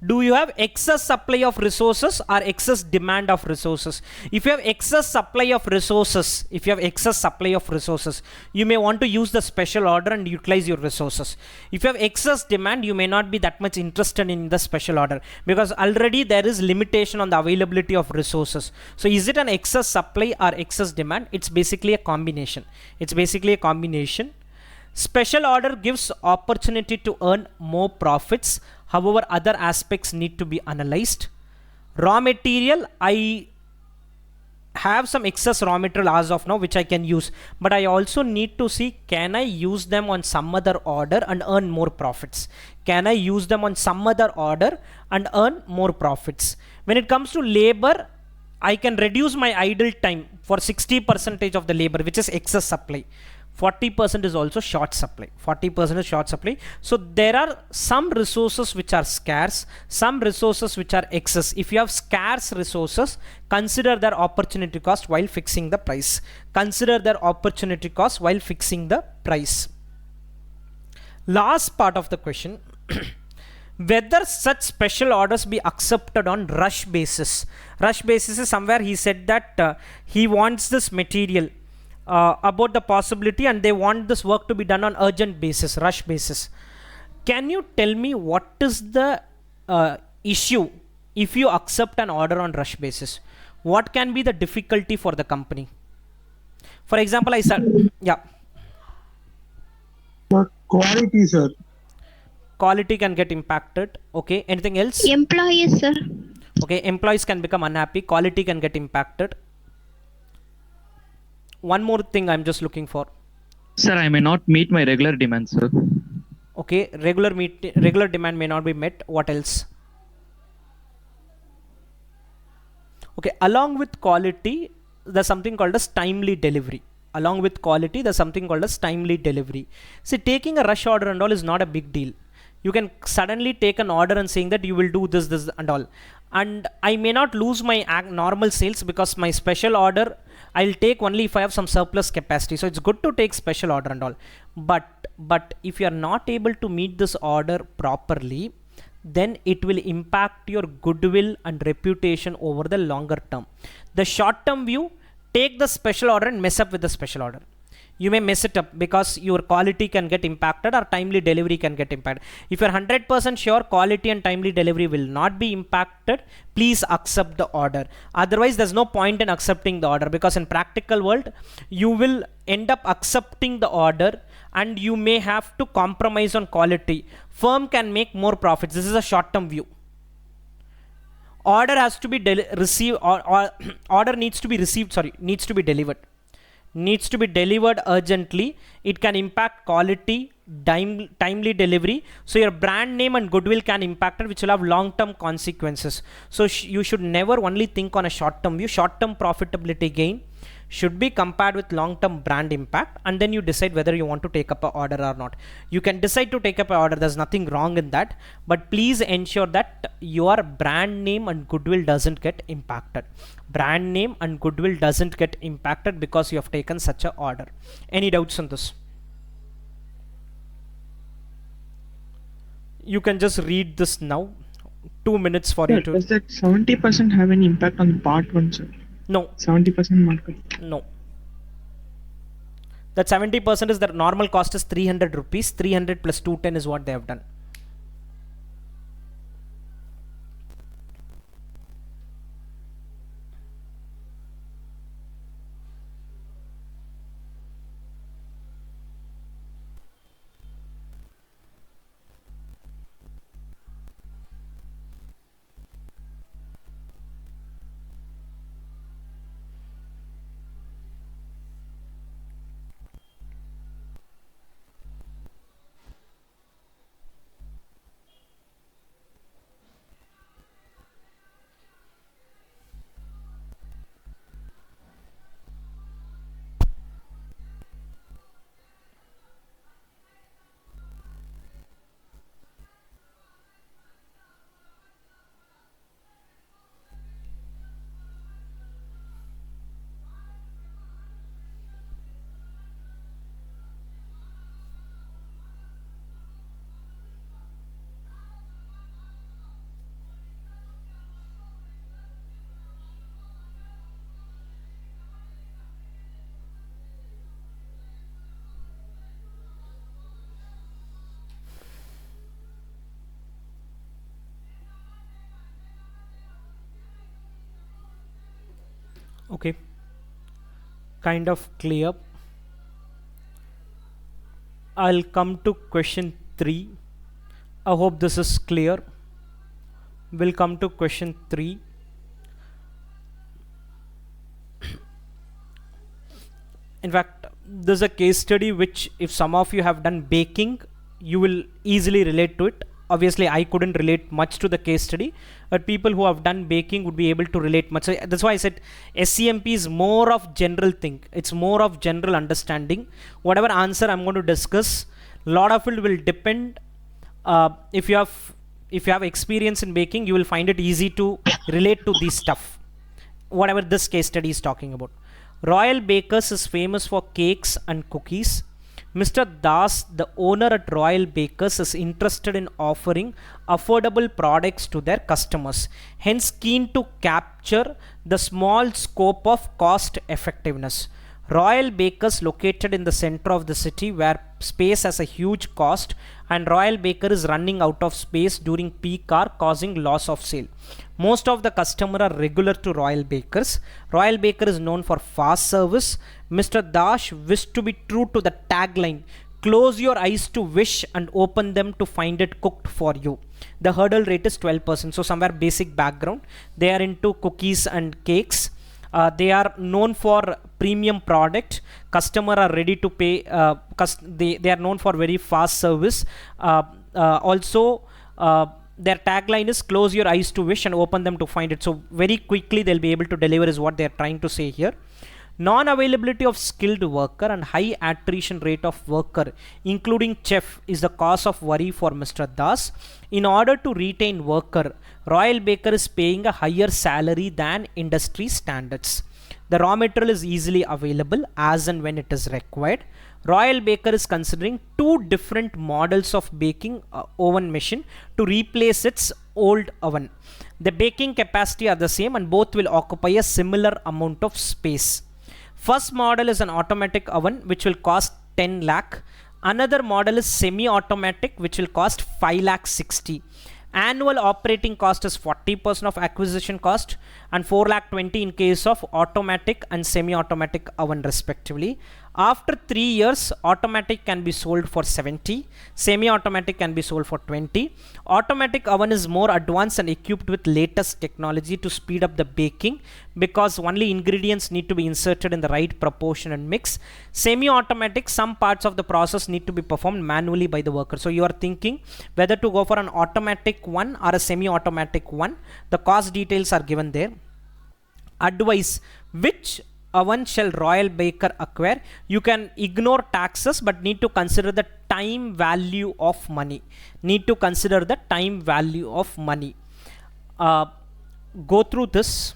Do you have excess supply of resources or excess demand of resources? If you have excess supply of resources, you may want to use the special order and utilize your resources. If you have excess demand, you may not be that much interested in the special order because already there is limitation on the availability of resources. So is it an excess supply or excess demand? It's basically a combination. Special order gives opportunity to earn more profits. However, other aspects need to be analyzed. Raw material, I have some excess raw material as of now which I can use, but I also need to see, can I use them on some other order and earn more profits? Can I use them on some other order and earn more profits? When it comes to labor, I can reduce my idle time for 60% of the labor, which is excess supply. 40% is also short supply. So there are some resources which are scarce, some resources which are excess. If you have scarce resources, consider their opportunity cost while fixing the price. Last part of the question. Whether such special orders be accepted on rush basis. Rush basis is somewhere he said that he wants this material about the possibility, and they want this work to be done on urgent basis, rush basis. Can you tell me what is the issue if you accept an order on rush basis? What can be the difficulty for the company? For example, I said, yeah, For quality, sir. quality can get impacted. Okay, anything else? Employees, sir. Okay, employees can become unhappy, quality can get impacted. One more thing I'm just looking for. Sir, I may not meet my regular demands, sir. Okay, regular demand may not be met. What else? Okay, along with quality, there's something called as timely delivery. Along with quality, there's something called as timely delivery. See, taking a rush order and all is not a big deal. You can suddenly take an order and saying that you will do this and all, and I may not lose my normal sales because my special order I'll take only if I have some surplus capacity. So it's good to take special order and all, but if you are not able to meet this order properly, then it will impact your goodwill and reputation over the longer term. The short term view, take the special order and mess up with the special order. You may mess it up because your quality can get impacted or timely delivery can get impacted. If you're 100% sure quality and timely delivery will not be impacted, please accept the order. Otherwise, there's no point in accepting the order, because in practical world, you will end up accepting the order and you may have to compromise on quality. Firm can make more profits. This is a short-term view. Order has to be received, or order needs to be received, needs to be delivered. Needs to be delivered urgently. It can impact quality, timely delivery. So your brand name and goodwill can impact it, which will have long-term consequences. So you should never only think on a short-term view. Short-term profitability gain should be compared with long-term brand impact, and then you decide whether you want to take up an order or not. You can decide to take up an order, there's nothing wrong in that, but please ensure that your brand name and goodwill doesn't get impacted. Brand name and goodwill doesn't get impacted because you have taken such an order. Any doubts on this? You can just read this now. 2 minutes for you to. Does that 70% have any impact on part 1, sir? No. 70% market. No. That 70% is the normal cost is 300 rupees. 300 plus 210 is what they have done. Okay, kind of clear. I'll come to question 3. I hope this is clear. We'll come to question 3. In fact, there's a case study which, if some of you have done baking, you will easily relate to it. Obviously, I couldn't relate much to the case study, but people who have done baking would be able to relate much. So that's why I said SCMP is more of general thing. It's more of general understanding. Whatever answer I'm going to discuss, a lot of it will depend. If you have experience in baking, you will find it easy to relate to this stuff. Whatever this case study is talking about. Royal Bakers is famous for cakes and cookies. Mr. Das, the owner at Royal Bakers, is interested in offering affordable products to their customers, hence keen to capture the small scope of cost effectiveness. Royal Bakers located in the center of the city where space has a huge cost, and Royal Baker is running out of space during peak hour, causing loss of sale. Most of the customers are regular to Royal Bakers. Royal Baker is known for fast service. Mr. Dash wished to be true to the tagline, close your eyes to wish and open them to find it cooked for you. The hurdle rate is 12%. So somewhere basic background. They are into cookies and cakes. They are known for premium product. Customer are ready to pay. They are known for very fast service. Also, their tagline is close your eyes to wish and open them to find it. So very quickly they'll be able to deliver is what they are trying to say here. Non-availability of skilled worker and high attrition rate of worker, including chef, is the cause of worry for Mr. Das. In order to retain worker, Royal Baker is paying a higher salary than industry standards. The raw material is easily available as and when it is required. Royal Baker is considering two different models of baking oven machine to replace its old oven. The baking capacity are the same and both will occupy a similar amount of space. First model is an automatic oven which will cost 10 lakh. Another model is semi-automatic which will cost 5 lakh 60. Annual operating cost is 40% of acquisition cost and 4 lakh 20 in case of automatic and semi-automatic oven respectively. After 3 years, automatic can be sold for 70, semi-automatic can be sold for 20. Automatic oven is more advanced and equipped with latest technology to speed up the baking because only ingredients need to be inserted in the right proportion and mix. Semi-automatic, some parts of the process need to be performed manually by the worker. So you are thinking whether to go for an automatic one or a semi-automatic one. The cost details are given there. Advice: which oven shall Royal Baker acquire? You can ignore taxes but need to consider the time value of money. Need to consider the time value of money. Go through this.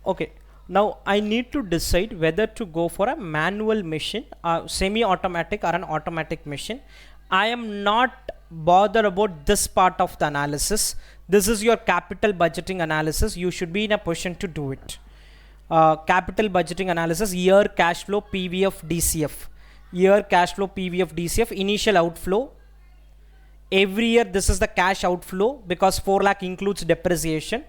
Okay, now I need to decide whether to go for a manual machine, semi-automatic or an automatic machine. I am not bothered about this part of the analysis. This is your capital budgeting analysis. You should be in a position to do it. Capital budgeting analysis, year cash flow, PVF, DCF. Year cash flow, PVF, DCF, initial outflow. Every year this is the cash outflow because 4 lakh includes depreciation,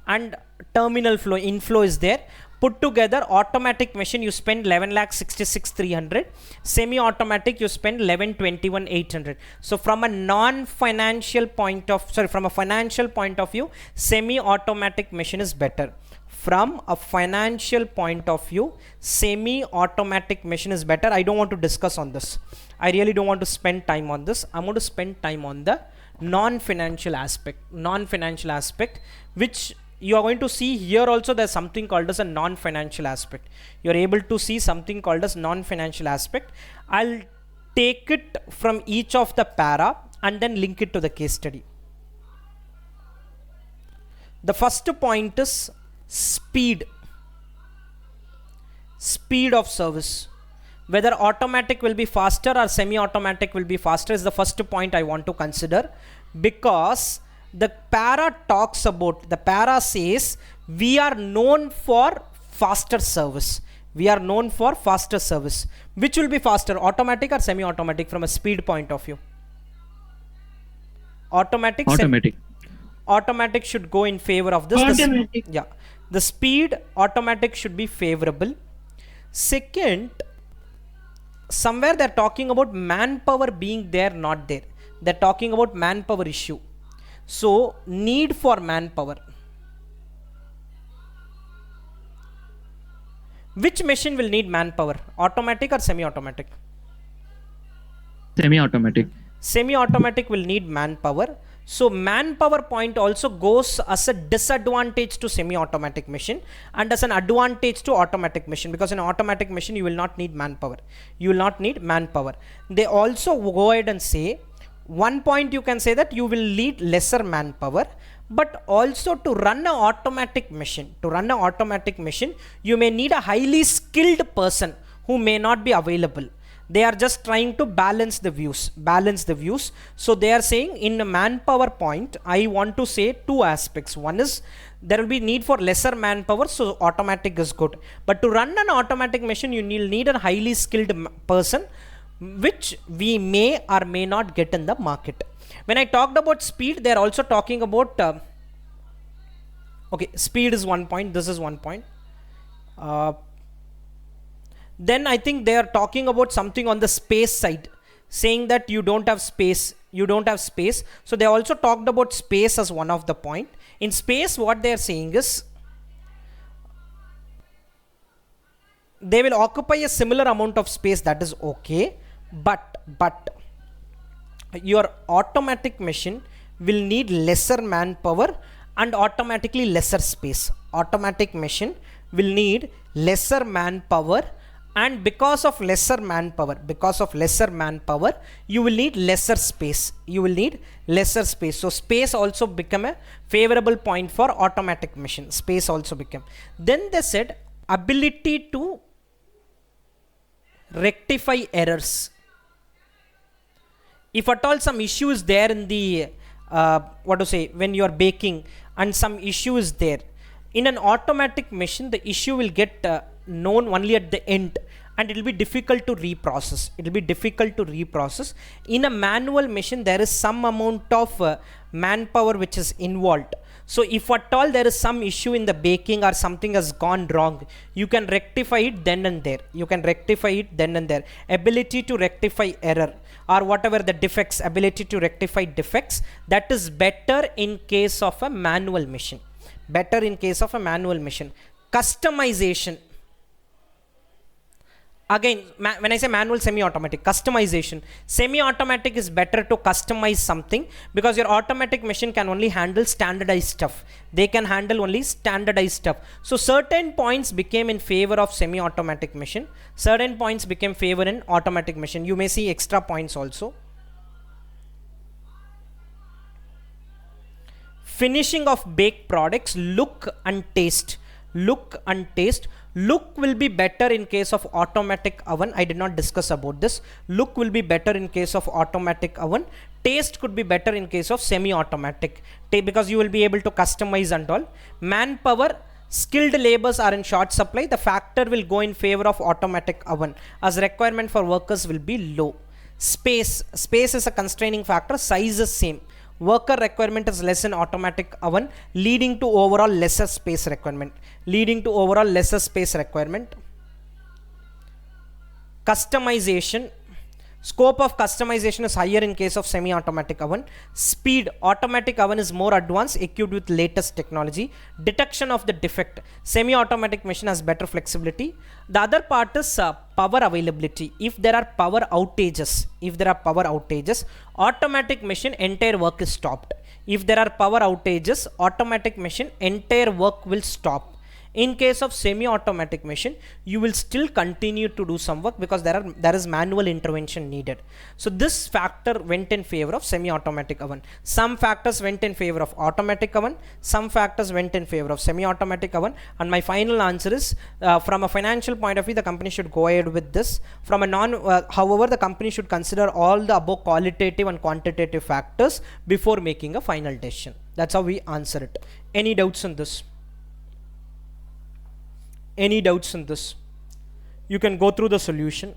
and terminal flow, inflow is there. Put together, automatic machine you spend 11 lakh 66 300, semi-automatic you spend 11 21 800. So from a non-financial point of, from a financial point of view, semi-automatic machine is better. From a financial point of view, semi-automatic machine is better. I don't want to discuss on this. I really don't want to spend time on this. I'm going to spend time on the non-financial aspect. Non-financial aspect, which you are going to see here also. There's something called as a non-financial aspect. You're able to see something called as non-financial aspect. I'll take it from each of the para and then link it to the case study. The first point is speed. Speed of service. Whether automatic will be faster or semi-automatic will be faster is the first point I want to consider, because the para talks about, the para says we are known for faster service. We are known for faster service. Which will be faster, automatic or semi-automatic from a speed point of view? Automatic. Automatic. Automatic should go in favor of this. Automatic. Yeah. The speed, automatic should be favorable. Second, somewhere they're talking about manpower being there, not there. They're talking about manpower issue. So, need for manpower. Which machine will need manpower? Automatic or semi-automatic? Semi-automatic. Semi-automatic will need manpower. So manpower point also goes as a disadvantage to semi-automatic machine and as an advantage to automatic machine, because in automatic machine you will not need manpower. You will not need manpower. They also go ahead and say, one point you can say that you will need lesser manpower, but also to run an automatic machine, you may need a highly skilled person who may not be available. They are just trying to balance the views. So they are saying in a manpower point, I want to say two aspects. One is there will be need for lesser manpower, so automatic is good. But to run an automatic machine, you need a highly skilled person, which we may or may not get in the market. When I talked about speed, they are also talking about, okay, speed is one point, this is one point. Then I think they are talking about something on the space side, saying that you don't have space. So they also talked about space as one of the point. In space, what they are saying is they will occupy a similar amount of space, that is okay, but your automatic machine will need lesser manpower and automatically lesser space. Automatic machine will need lesser manpower, and because of lesser manpower, you will need lesser space. So space also become a favorable point for automatic machine. Then they said ability to rectify errors. If at all some issue is there in the when you are baking and some issue is there, in an automatic machine the issue will get known only at the end, and it will be difficult to reprocess. In a manual machine there is some amount of manpower which is involved. So if at all there is some issue in the baking or something has gone wrong, you can rectify it then and there. Ability to rectify error or whatever the defects, ability to rectify defects, that is better in case of a manual machine. Customization. Again, when I say manual, semi-automatic, customization. Semi-automatic is better to customize something, because your automatic machine can only handle standardized stuff. So certain points became in favor of semi-automatic machine. Certain points became favor in automatic machine. You may see extra points also. Finishing of baked products, look and taste. Look will be better in case of automatic oven. I did not discuss about this. Look will be better in case of automatic oven. Taste could be better in case of semi-automatic, because you will be able to customize and all. Manpower, skilled labors are in short supply. The factor will go in favor of automatic oven, as requirement for workers will be low. Space is a constraining factor. Size is same. Worker requirement is less in automatic oven, leading to overall lesser space requirement. Customization. Scope of customization is higher in case of semi-automatic oven. Speed. Automatic oven is more advanced, equipped with latest technology. Detection of the defect. Semi-automatic machine has better flexibility. The other part is power availability. If there are power outages, automatic machine entire work is stopped. If there are power outages, automatic machine entire work will stop. In case of semi-automatic machine, you will still continue to do some work, because there is manual intervention needed. So this factor went in favor of semi-automatic oven. Some factors went in favor of automatic oven. Some factors went in favor of semi-automatic oven. And my final answer is, from a financial point of view, the company should go ahead with this. From a however, the company should consider all the above qualitative and quantitative factors before making a final decision. That's how we answer it. Any doubts on this? You can go through the solution.